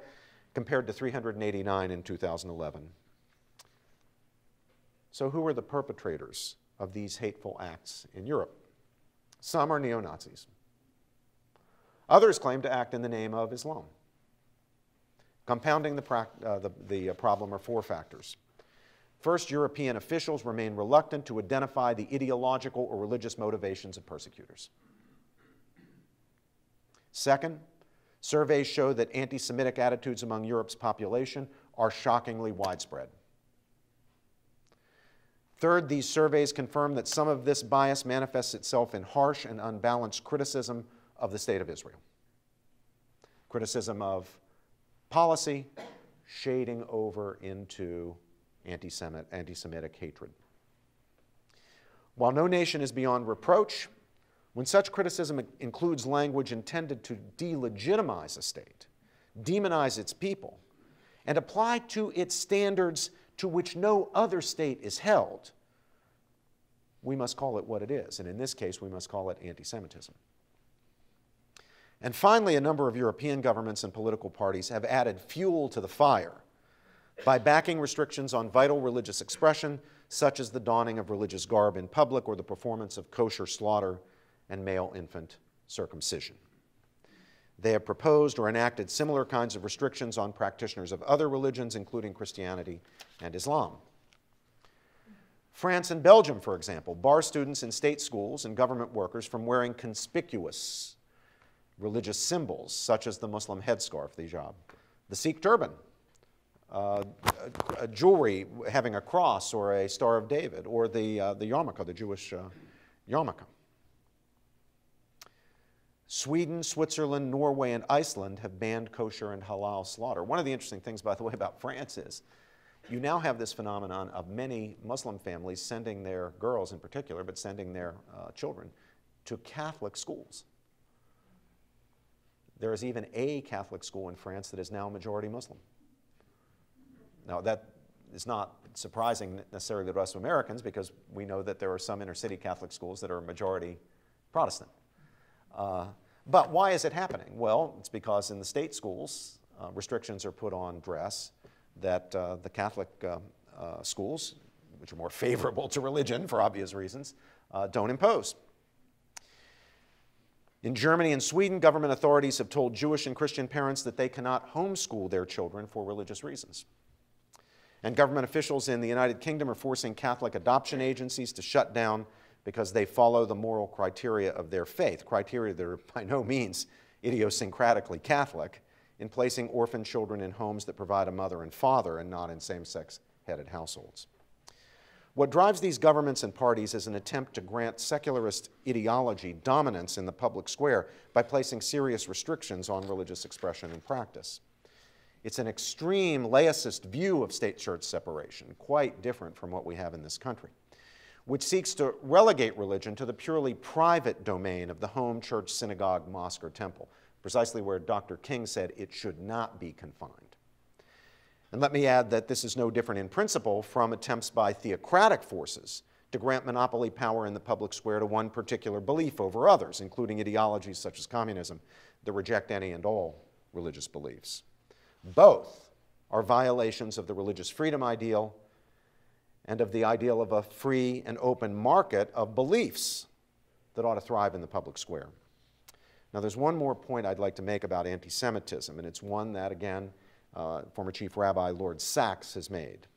compared to 389 in 2011. So who are the perpetrators of these hateful acts in Europe? Some are neo-Nazis. Others claim to act in the name of Islam. Compounding the problem are four factors. First, European officials remain reluctant to identify the ideological or religious motivations of persecutors. Second, surveys show that anti-Semitic attitudes among Europe's population are shockingly widespread. Third, these surveys confirm that some of this bias manifests itself in harsh and unbalanced criticism of the State of Israel. Criticism of policy shading over into anti-Semitic hatred. While no nation is beyond reproach, when such criticism includes language intended to delegitimize a state, demonize its people, and apply to its standards to which no other state is held, we must call it what it is. And in this case, we must call it anti-Semitism. And finally, a number of European governments and political parties have added fuel to the fire by backing restrictions on vital religious expression, such as the donning of religious garb in public or the performance of kosher slaughter and male infant circumcision. They have proposed or enacted similar kinds of restrictions on practitioners of other religions, including Christianity and Islam. France and Belgium, for example, bar students in state schools and government workers from wearing conspicuous religious symbols, such as the Muslim headscarf, the hijab, the Sikh turban, a jewelry having a cross or a Star of David, or the yarmulke, the Jewish yarmulke. Sweden, Switzerland, Norway, and Iceland have banned kosher and halal slaughter. One of the interesting things, by the way, about France is you now have this phenomenon of many Muslim families sending their girls in particular, but sending their children to Catholic schools. There is even a Catholic school in France that is now majority Muslim. Now, that is not surprising necessarily to us Americans, because we know that there are some inner city Catholic schools that are majority Protestant. But why is it happening? Well, it's because in the state schools, restrictions are put on dress that the Catholic schools, which are more favorable to religion for obvious reasons, don't impose. In Germany and Sweden, government authorities have told Jewish and Christian parents that they cannot homeschool their children for religious reasons. And government officials in the United Kingdom are forcing Catholic adoption agencies to shut down because they follow the moral criteria of their faith, criteria that are by no means idiosyncratically Catholic, in placing orphan children in homes that provide a mother and father and not in same-sex headed households. What drives these governments and parties is an attempt to grant secularist ideology dominance in the public square by placing serious restrictions on religious expression and practice. It's an extreme laicist view of state-church separation, quite different from what we have in this country, which seeks to relegate religion to the purely private domain of the home, church, synagogue, mosque, or temple, precisely where Dr. King said it should not be confined. And let me add that this is no different in principle from attempts by theocratic forces to grant monopoly power in the public square to one particular belief over others, including ideologies such as communism that reject any and all religious beliefs. Both are violations of the religious freedom ideal and of the ideal of a free and open market of beliefs that ought to thrive in the public square. Now, there's one more point I'd like to make about anti-Semitism, and it's one that, again, former Chief Rabbi Lord Sachs has made.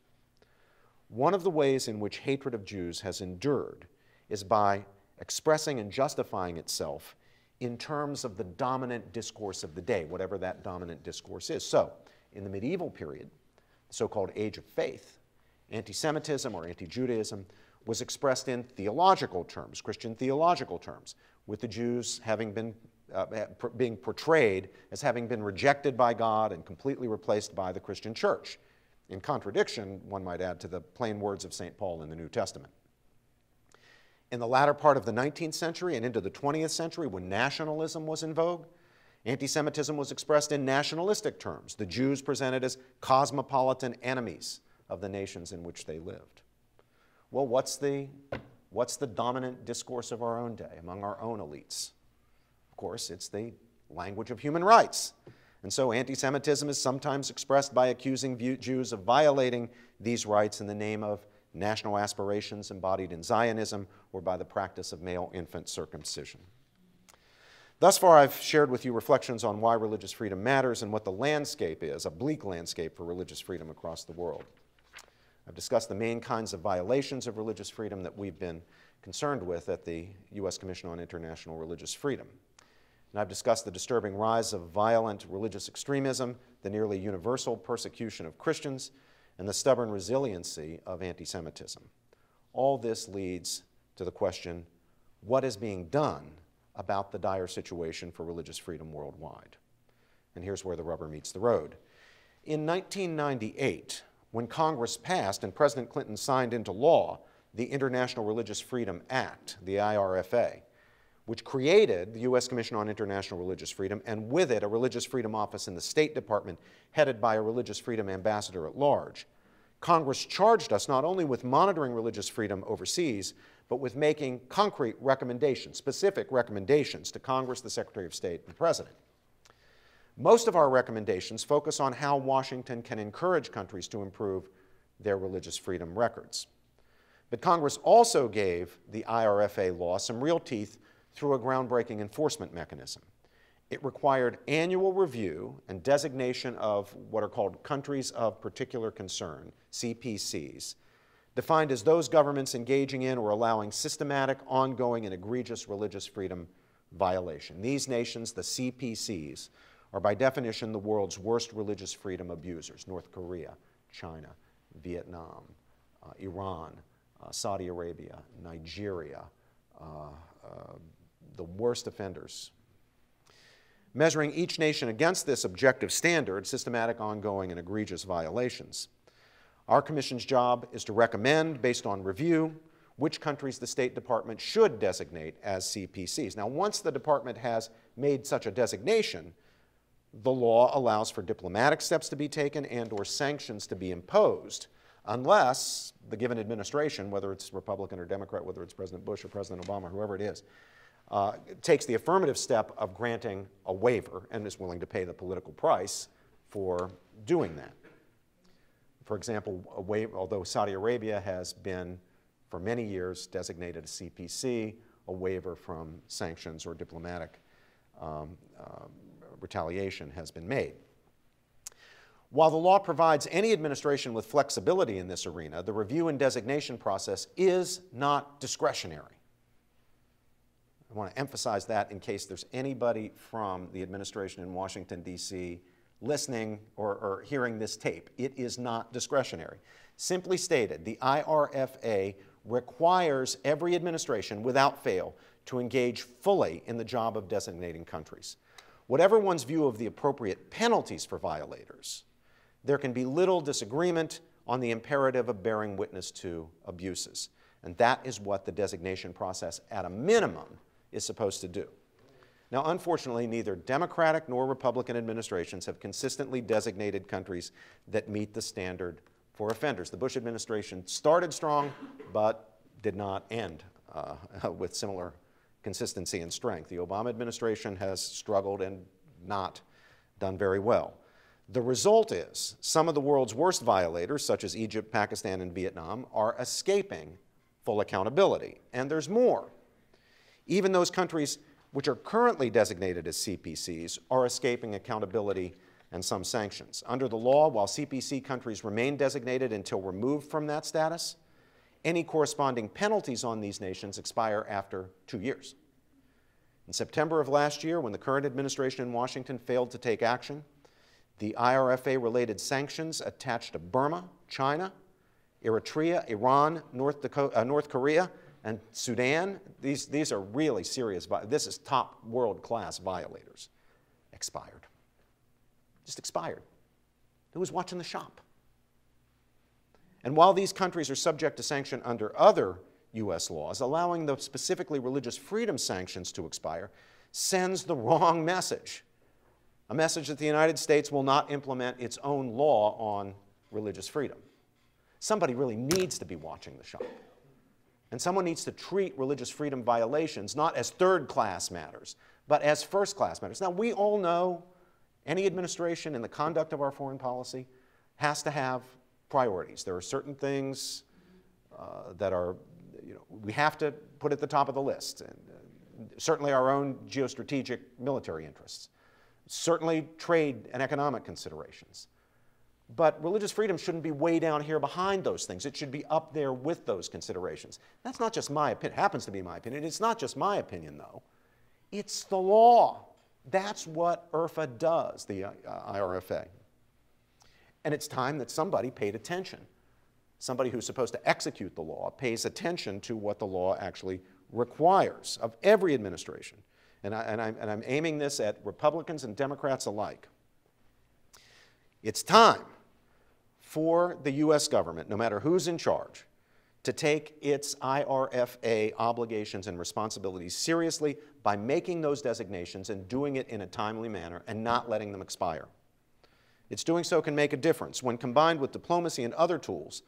One of the ways in which hatred of Jews has endured is by expressing and justifying itself in terms of the dominant discourse of the day, whatever that dominant discourse is. So, in the medieval period, the so-called Age of Faith, anti-Semitism or anti-Judaism was expressed in theological terms, Christian theological terms, with the Jews having been being portrayed as having been rejected by God and completely replaced by the Christian church, in contradiction, one might add, to the plain words of St. Paul in the New Testament. In the latter part of the 19th century and into the 20th century, when nationalism was in vogue, anti-Semitism was expressed in nationalistic terms, the Jews presented as cosmopolitan enemies of the nations in which they lived. Well, what's the dominant discourse of our own day among our own elites? Of course, it's the language of human rights. And so anti-Semitism is sometimes expressed by accusing Jews of violating these rights in the name of national aspirations embodied in Zionism or by the practice of male infant circumcision. Thus far, I've shared with you reflections on why religious freedom matters and what the landscape is, a bleak landscape for religious freedom across the world. I've discussed the main kinds of violations of religious freedom that we've been concerned with at the U.S. Commission on International Religious Freedom. And I've discussed the disturbing rise of violent religious extremism, the nearly universal persecution of Christians, and the stubborn resiliency of anti-Semitism. All this leads to the question, what is being done about the dire situation for religious freedom worldwide? And here's where the rubber meets the road. In 1998, when Congress passed and President Clinton signed into law the International Religious Freedom Act, the IRFA, which created the U.S. Commission on International Religious Freedom, and with it a Religious Freedom Office in the State Department headed by a Religious Freedom Ambassador at large, Congress charged us not only with monitoring religious freedom overseas, but with making concrete recommendations, specific recommendations to Congress, the Secretary of State, and the President. Most of our recommendations focus on how Washington can encourage countries to improve their religious freedom records. But Congress also gave the IRFA law some real teeth through a groundbreaking enforcement mechanism. It required annual review and designation of what are called countries of particular concern, CPCs, defined as those governments engaging in or allowing systematic, ongoing, and egregious religious freedom violation. These nations, the CPCs, are by definition the world's worst religious freedom abusers: North Korea, China, Vietnam, Iran, Saudi Arabia, Nigeria, the worst offenders. Measuring each nation against this objective standard, systematic, ongoing, and egregious violations, our Commission's job is to recommend, based on review, which countries the State Department should designate as CPCs. Now, once the Department has made such a designation, the law allows for diplomatic steps to be taken and/or sanctions to be imposed unless the given administration, whether it's Republican or Democrat, whether it's President Bush or President Obama, whoever it is, takes the affirmative step of granting a waiver and is willing to pay the political price for doing that. For example, although Saudi Arabia has been for many years designated a CPC, a waiver from sanctions or diplomatic retaliation has been made. While the law provides any administration with flexibility in this arena, the review and designation process is not discretionary. I want to emphasize that in case there's anybody from the administration in Washington, D.C. listening or hearing this tape. It is not discretionary. Simply stated, the IRFA requires every administration, without fail, to engage fully in the job of designating countries. Whatever one's view of the appropriate penalties for violators, there can be little disagreement on the imperative of bearing witness to abuses. And that is what the designation process, at a minimum, is supposed to do. Now, unfortunately, neither Democratic nor Republican administrations have consistently designated countries that meet the standard for offenders. The Bush administration started strong, but did not end with similar consistency and strength. The Obama administration has struggled and not done very well. The result is some of the world's worst violators, such as Egypt, Pakistan, and Vietnam, are escaping full accountability. And there's more. Even those countries which are currently designated as CPCs are escaping accountability and some sanctions. Under the law, while CPC countries remain designated until removed from that status, any corresponding penalties on these nations expire after 2 years. In September of last year, when the current administration in Washington failed to take action, the IRFA-related sanctions attached to Burma, China, Eritrea, Iran, North Korea, and Sudan, these are really serious, this is top world-class violators, expired. Just expired. Who was watching the shop? And while these countries are subject to sanction under other U.S. laws, allowing the specifically religious freedom sanctions to expire sends the wrong message. A message that the United States will not implement its own law on religious freedom. Somebody really needs to be watching the shop. And someone needs to treat religious freedom violations not as third-class matters, but as first-class matters. Now, we all know any administration in the conduct of our foreign policy has to have priorities. There are certain things that are, we have to put at the top of the list. And, certainly our own geostrategic military interests. Certainly trade and economic considerations. But religious freedom shouldn't be way down here behind those things. It should be up there with those considerations. That's not just my opinion. It happens to be my opinion. It's not just my opinion, though. It's the law. That's what IRFA does, the IRFA. And it's time that somebody paid attention. Somebody who's supposed to execute the law pays attention to what the law actually requires of every administration. And I'm aiming this at Republicans and Democrats alike. It's time for the U.S. government, no matter who's in charge, to take its IRFA obligations and responsibilities seriously by making those designations and doing it in a timely manner and not letting them expire. Its doing so can make a difference. When combined with diplomacy and other tools,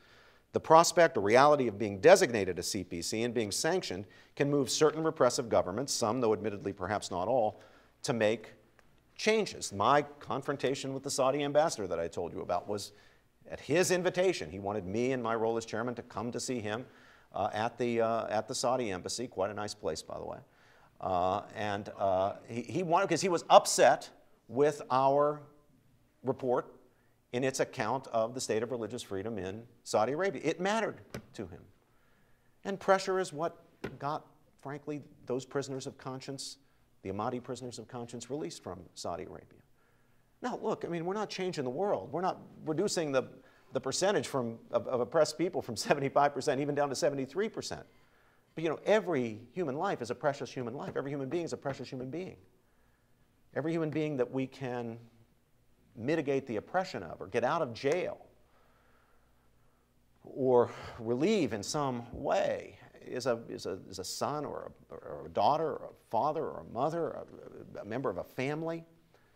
the prospect or reality of being designated a CPC and being sanctioned can move certain repressive governments, some, though admittedly perhaps not all, to make changes. My confrontation with the Saudi ambassador that I told you about was at his invitation. He wanted me in my role as chairman to come to see him at the Saudi embassy, quite a nice place, by the way. He wanted, because he was upset with our report in its account of the state of religious freedom in Saudi Arabia. It mattered to him. And pressure is what got, frankly, those prisoners of conscience, the Ahmadi prisoners of conscience, released from Saudi Arabia. Now, look, I mean, we're not changing the world. We're not reducing the percentage of oppressed people from 75% even down to 73%. But, every human life is a precious human life. Every human being is a precious human being. Every human being that we can mitigate the oppression of or get out of jail or relieve in some way is a son or a daughter or a father or a mother or a member of a family.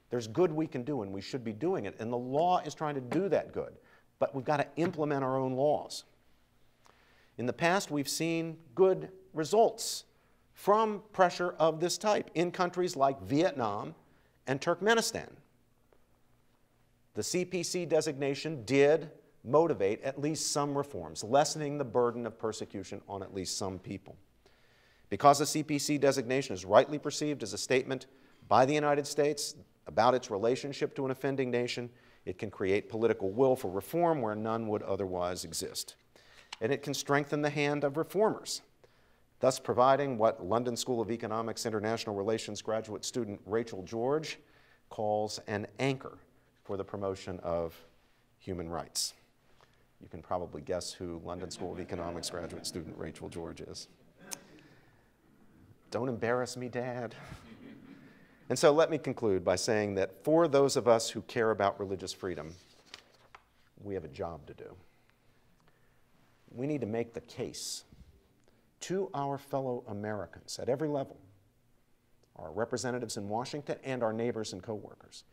There's good we can do, and we should be doing it. And the law is trying to do that good. but we've got to implement our own laws. In the past, we've seen good results from pressure of this type in countries like Vietnam and Turkmenistan. The CPC designation did motivate at least some reforms, lessening the burden of persecution on at least some people. Because the CPC designation is rightly perceived as a statement by the United States about its relationship to an offending nation, it can create political will for reform where none would otherwise exist. And it can strengthen the hand of reformers, thus providing what London School of Economics International Relations graduate student Rachel George calls an anchor for the promotion of human rights. You can probably guess who London School of Economics graduate student Rachel George is. Don't embarrass me, Dad. And so let me conclude by saying that for those of us who care about religious freedom, we have a job to do. We need to make the case to our fellow Americans at every level, our representatives in Washington and our neighbors and coworkers,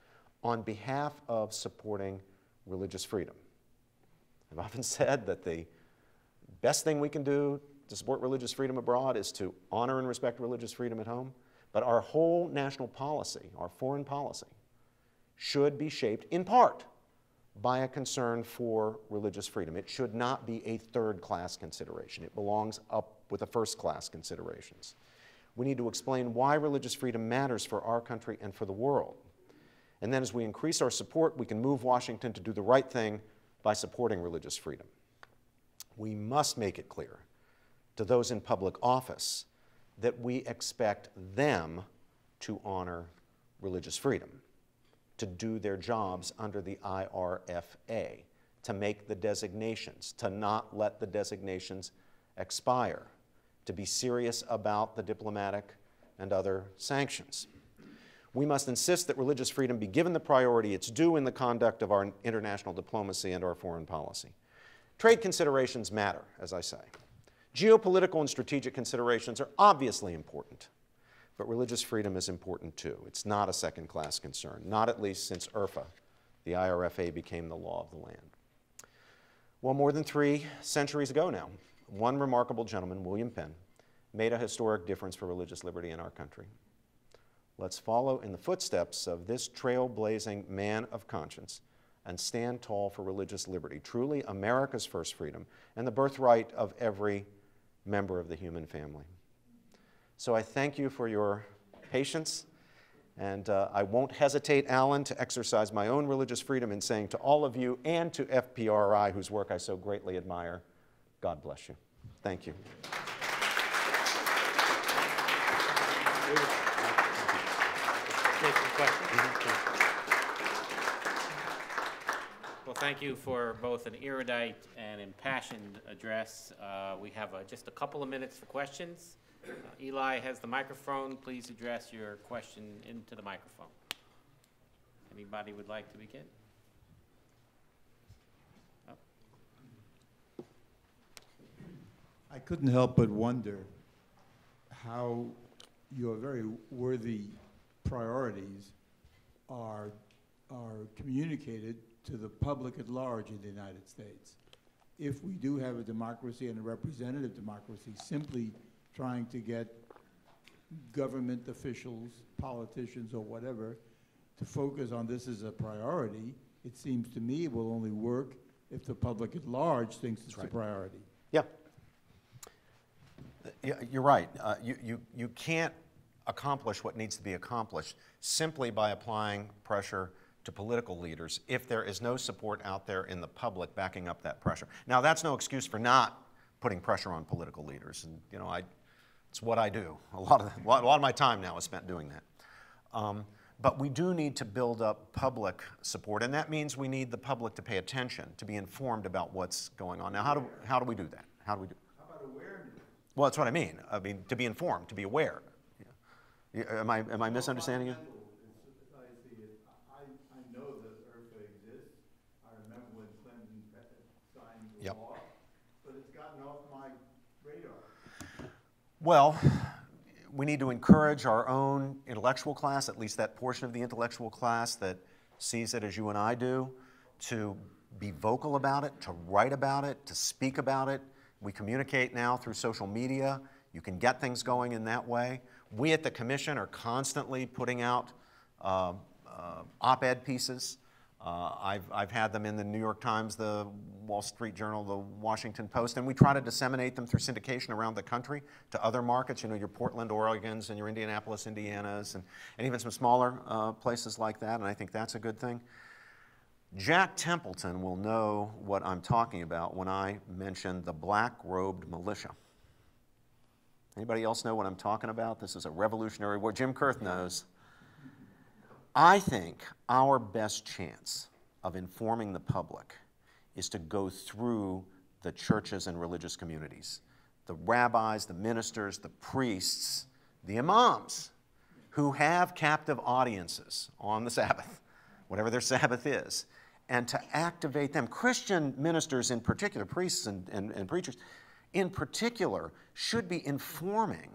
on behalf of supporting religious freedom. I've often said that the best thing we can do to support religious freedom abroad is to honor and respect religious freedom at home, but our whole national policy, our foreign policy, should be shaped in part by a concern for religious freedom. It should not be a third-class consideration. It belongs up with the first-class considerations. We need to explain why religious freedom matters for our country and for the world. And then as we increase our support, we can move Washington to do the right thing by supporting religious freedom. We must make it clear to those in public office that we expect them to honor religious freedom, to do their jobs under the IRFA, to make the designations, to not let the designations expire, to be serious about the diplomatic and other sanctions. We must insist that religious freedom be given the priority it's due in the conduct of our international diplomacy and our foreign policy. Trade considerations matter, as I say. Geopolitical and strategic considerations are obviously important, but religious freedom is important too. It's not a second-class concern, not at least since IRFA, the IRFA, became the law of the land. Well, more than 3 centuries ago now, one remarkable gentleman, William Penn, made a historic difference for religious liberty in our country. Let's follow in the footsteps of this trailblazing man of conscience and stand tall for religious liberty, truly America's first freedom and the birthright of every member of the human family. So I thank you for your patience, and I won't hesitate, Alan, to exercise my own religious freedom in saying to all of you and to FPRI, whose work I so greatly admire, God bless you. Thank you. Take some questions. Well, thank you for both an erudite and impassioned address. We have just a couple of minutes for questions. Eli has the microphone. Please address your question into the microphone. Anybody would like to begin? Oh. I couldn't help but wonder how your very worthy priorities are communicated to the public at large in the United States. If we do have a democracy and a representative democracy, simply trying to get government officials, politicians, or whatever, to focus on this as a priority, it seems to me will only work if the public at large thinks it's a priority. Yeah. You're right. You can't accomplish what needs to be accomplished simply by applying pressure to political leaders if there is no support out there in the public backing up that pressure. Now, that's no excuse for not putting pressure on political leaders, and you know, it's what I do. A lot of my time now is spent doing that. But we do need to build up public support, and that means we need the public to pay attention, to be informed about what's going on. Now, how do we do that? How about awareness? Well, that's what I mean. I mean, to be informed, to be aware. Yeah. Am I misunderstanding you? I know that IRFA exists. I remember when Clinton signed the Yep. law, but it's gotten off my radar. Well, we need to encourage our own intellectual class, at least that portion of the intellectual class that sees it as you and I do, to be vocal about it, to write about it, to speak about it. We communicate now through social media. You can get things going in that way. We at the Commission are constantly putting out op-ed pieces. I've had them in the New York Times, the Wall Street Journal, the Washington Post, and we try to disseminate them through syndication around the country to other markets, you know, your Portland, Oregons, and your Indianapolis, Indianas, and even some smaller places like that, and I think that's a good thing. Jack Templeton will know what I'm talking about when I mention the black-robed militia. Anybody else know what I'm talking about? This is a Revolutionary War. Jim Kurth knows. I think our best chance of informing the public is to go through the churches and religious communities, the rabbis, the ministers, the priests, the imams, who have captive audiences on the Sabbath, whatever their Sabbath is, and to activate them. Christian ministers in particular, priests and preachers in particular, should be informing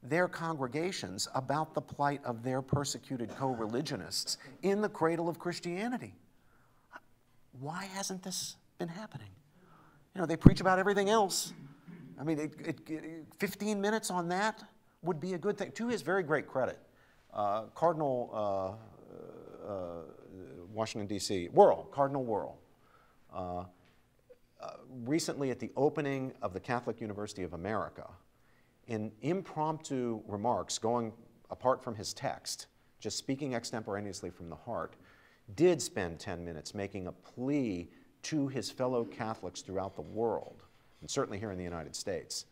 their congregations about the plight of their persecuted co-religionists in the cradle of Christianity. Why hasn't this been happening? You know, they preach about everything else. I mean, 15 minutes on that would be a good thing. To his very great credit, Cardinal Washington, D.C., Cardinal Wuerl, recently at the opening of the Catholic University of America, in impromptu remarks going apart from his text, just speaking extemporaneously from the heart, did spend 10 minutes making a plea to his fellow Catholics throughout the world, and certainly here in the United States,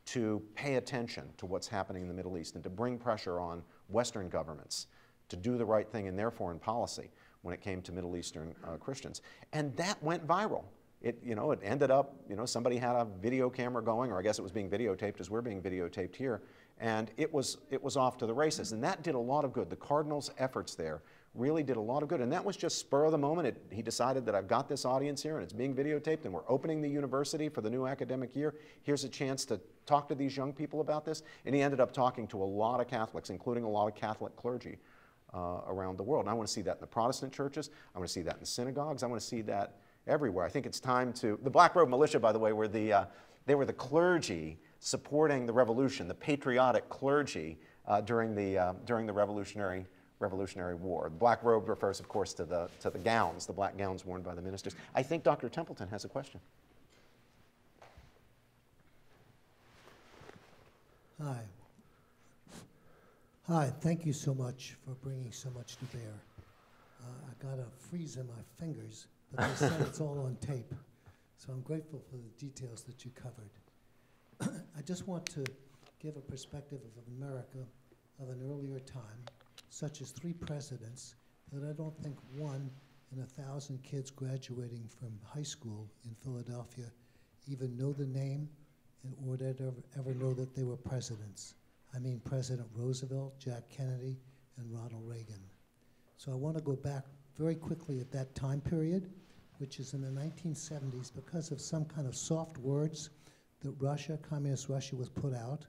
to pay attention to what's happening in the Middle East and to bring pressure on Western governments to do the right thing in their foreign policy when it came to Middle Eastern Christians. And that went viral. It ended up, somebody had a video camera going, or I guess it was being videotaped as we're being videotaped here, and it was off to the races. And that did a lot of good. The Cardinal's efforts there really did a lot of good. And that was just spur of the moment. He decided that I've got this audience here and it's being videotaped and we're opening the university for the new academic year. Here's a chance to talk to these young people about this. And he ended up talking to a lot of Catholics, including a lot of Catholic clergy around the world. And I want to see that in the Protestant churches. I want to see that in the synagogues. I want to see that everywhere. I think it's time to, the Black Robe Militia, by the way, were they were the clergy supporting the revolution, the patriotic clergy during the Revolutionary War. The black robe refers, of course, to the gowns, the black gowns worn by the ministers. I think Dr. Templeton has a question. Hi, thank you so much for bringing so much to bear. I got a freeze in my fingers, but they said it's all on tape. So I'm grateful for the details that you covered. I just want to give a perspective of America of an earlier time, such as 3 presidents that I don't think one in 1,000 kids graduating from high school in Philadelphia even know the name or that ever know that they were presidents. I mean President Roosevelt, Jack Kennedy, and Ronald Reagan. So I want to go back very quickly at that time period, which is in the 1970s, because of some kind of soft words that Russia, communist Russia, was put out.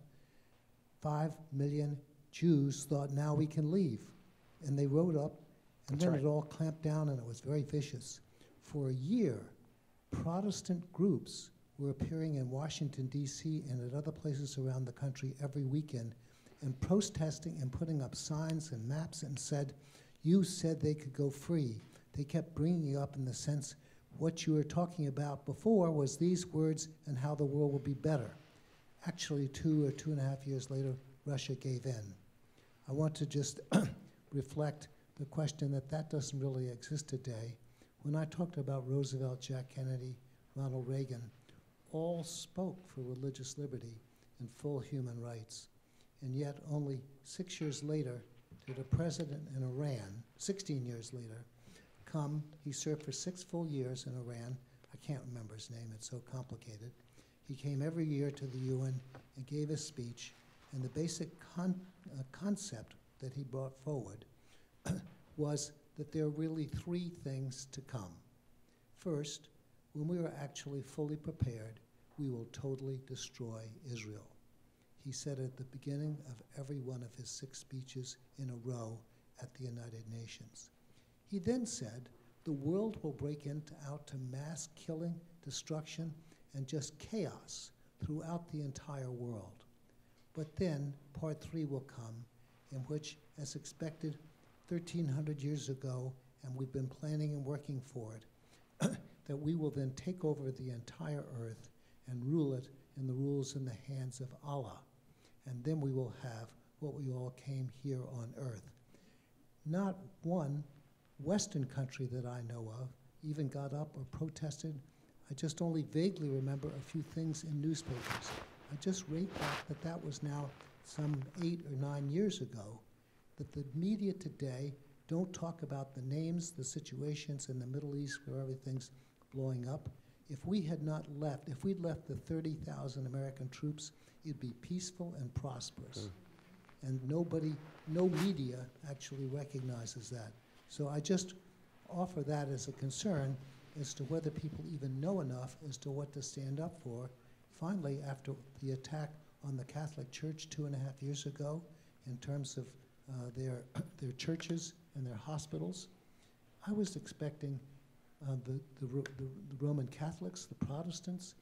5 million Jews thought, now we can leave. And they rode up, and then it all clamped down, and it was very vicious. For a year, Protestant groups were appearing in Washington, D.C., and at other places around the country every weekend, and protesting and putting up signs and maps and said, you said they could go free. They kept bringing you up in the sense, what you were talking about before was these words and how the world will be better. Actually, 2 or 2.5 years later, Russia gave in. I want to just reflect the question that doesn't really exist today. When I talked about Roosevelt, Jack Kennedy, Ronald Reagan, all spoke for religious liberty and full human rights. And yet only 6 years later did a president in Iran, 16 years later, come. He served for 6 full years in Iran. I can't remember his name, it's so complicated. He came every year to the UN and gave a speech, and the basic concept that he brought forward was that there are really 3 things to come. First, when we are actually fully prepared, we will totally destroy Israel. He said at the beginning of every one of his 6 speeches in a row at the United Nations. He then said, the world will break out to mass killing, destruction, and just chaos throughout the entire world. But then part 3 will come, in which, as expected 1,300 years ago, and we've been planning and working for it, that we will then take over the entire earth and rule it in the rules in the hands of Allah. And then we will have what we all came here on earth. Not one Western country that I know of even got up or protested. I just only vaguely remember a few things in newspapers. I just rate that that was now some 8 or 9 years ago, that the media today don't talk about the names, the situations in the Middle East where everything's blowing up. If we had not left, if we'd left the 30,000 American troops, it'd be peaceful and prosperous. And no media actually recognizes that. So I just offer that as a concern as to whether people even know enough as to what to stand up for. Finally, after the attack on the Catholic Church 2.5 years ago, in terms of their churches and their hospitals, I was expecting the Roman Catholics, the Protestants,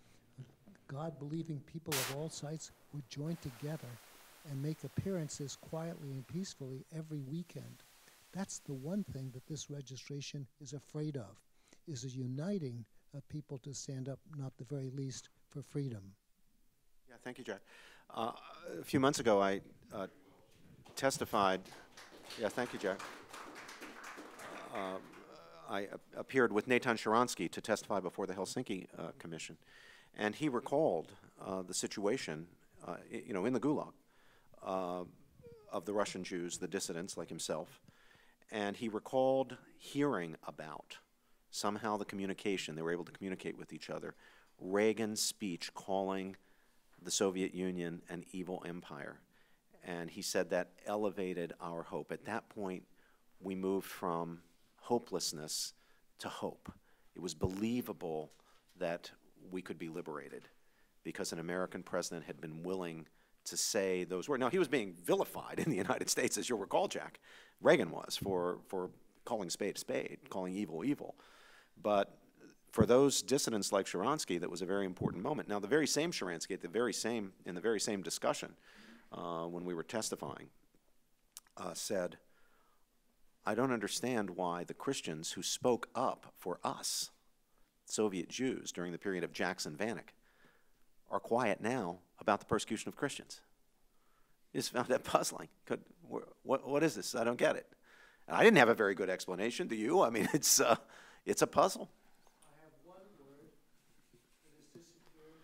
God-believing people of all sides would join together and make appearances quietly and peacefully every weekend. That's the one thing that this registration is afraid of, is a uniting of people to stand up, not the very least, for freedom. Yeah, thank you, Jack. A few months ago, I testified. Yeah, thank you, Jack. I appeared with Natan Sharansky to testify before the Helsinki Commission, and he recalled the situation, in the Gulag of the Russian Jews, the dissidents like himself, and he recalled hearing about somehow the communication. They were able to communicate with each other. Reagan's speech calling the Soviet Union an evil empire, and he said that elevated our hope. At that point, we moved from hopelessness to hope. It was believable that we could be liberated because an American president had been willing to say those words. Now, he was being vilified in the United States, as you'll recall, Jack. Reagan was, for calling spade a spade, calling evil evil. But for those dissidents like Sharansky, that was a very important moment. Now, the very same Sharansky, in the very same discussion, when we were testifying, said, I don't understand why the Christians who spoke up for us, Soviet Jews, during the period of Jackson Vanik, are quiet now about the persecution of Christians. I just found that puzzling. What is this? I don't get it. And I didn't have a very good explanation. Do you? I mean, it's a puzzle. I have one word that has disappeared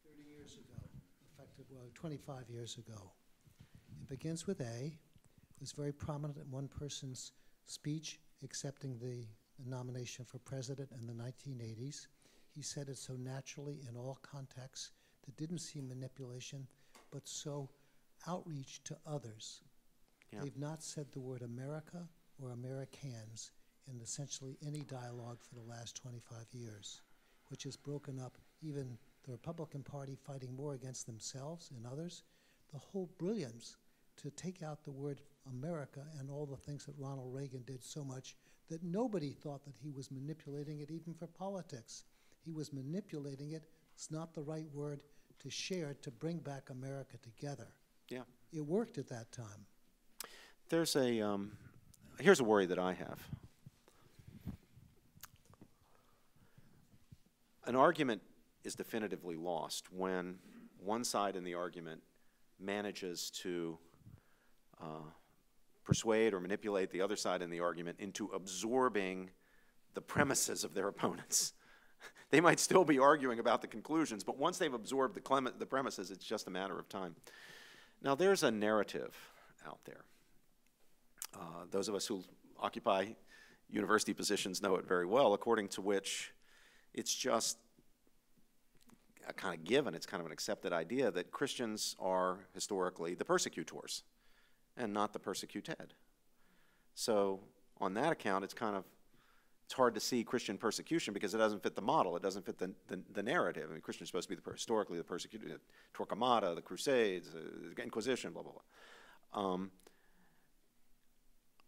30 years ago, effective, 25 years ago. It begins with A. It was very prominent in one person's speech accepting the nomination for president in the 1980s. He said it so naturally in all contexts that didn't seem manipulation, but so outreach to others. Yeah. They've not said the word America or Americans in essentially any dialogue for the last 25 years, which has broken up even the Republican Party fighting more against themselves and others. The whole brilliance to take out the word America and all the things that Ronald Reagan did so much that nobody thought that he was manipulating it even for politics. He was manipulating it. It's not the right word to share, to bring back America together. Yeah. It worked at that time. There's here's a worry that I have. An argument is definitively lost when one side in the argument manages to persuade or manipulate the other side in the argument into absorbing the premises of their opponents. They might still be arguing about the conclusions, but once they've absorbed the premises, it's just a matter of time. Now, there's a narrative out there. Those of us who occupy university positions know it very well, according to which it's just a kind of given, it's kind of an accepted idea that Christians are historically the persecutors and not the persecuted. So on that account, it's hard to see Christian persecution because it doesn't fit the model. It doesn't fit the narrative. I mean, Christians are supposed to be historically the persecuted, Torquemada, the Crusades, the Inquisition, blah, blah, blah.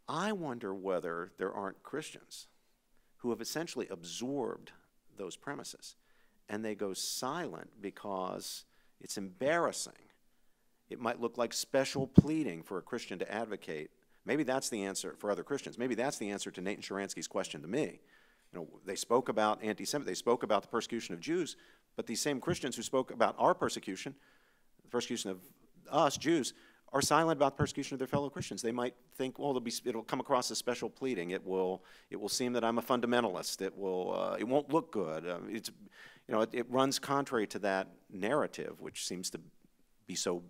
I wonder whether there aren't Christians who have essentially absorbed those premises, and they go silent because it's embarrassing. It might look like special pleading for a Christian to advocate. Maybe that's the answer for other Christians. Maybe that's the answer to Nathan Sharansky's question to me. You know, they spoke about anti-Semitism, they spoke about the persecution of Jews, but these same Christians who spoke about our persecution, the persecution of us, Jews, are silent about the persecution of their fellow Christians. They might think, well, it'll come across as special pleading. It will seem that I'm a fundamentalist. It won't look good. It runs contrary to that narrative, which seems to be so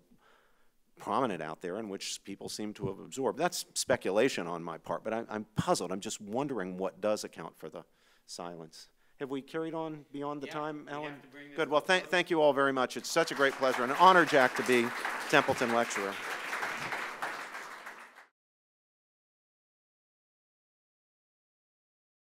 prominent out there and which people seem to have absorbed. That's speculation on my part, but I'm puzzled. I'm just wondering what does account for the silence. Have we carried on beyond the time, Alan? Good. Well, thank you all very much. It's such a great pleasure and an honor, Jack, to be Templeton Lecturer.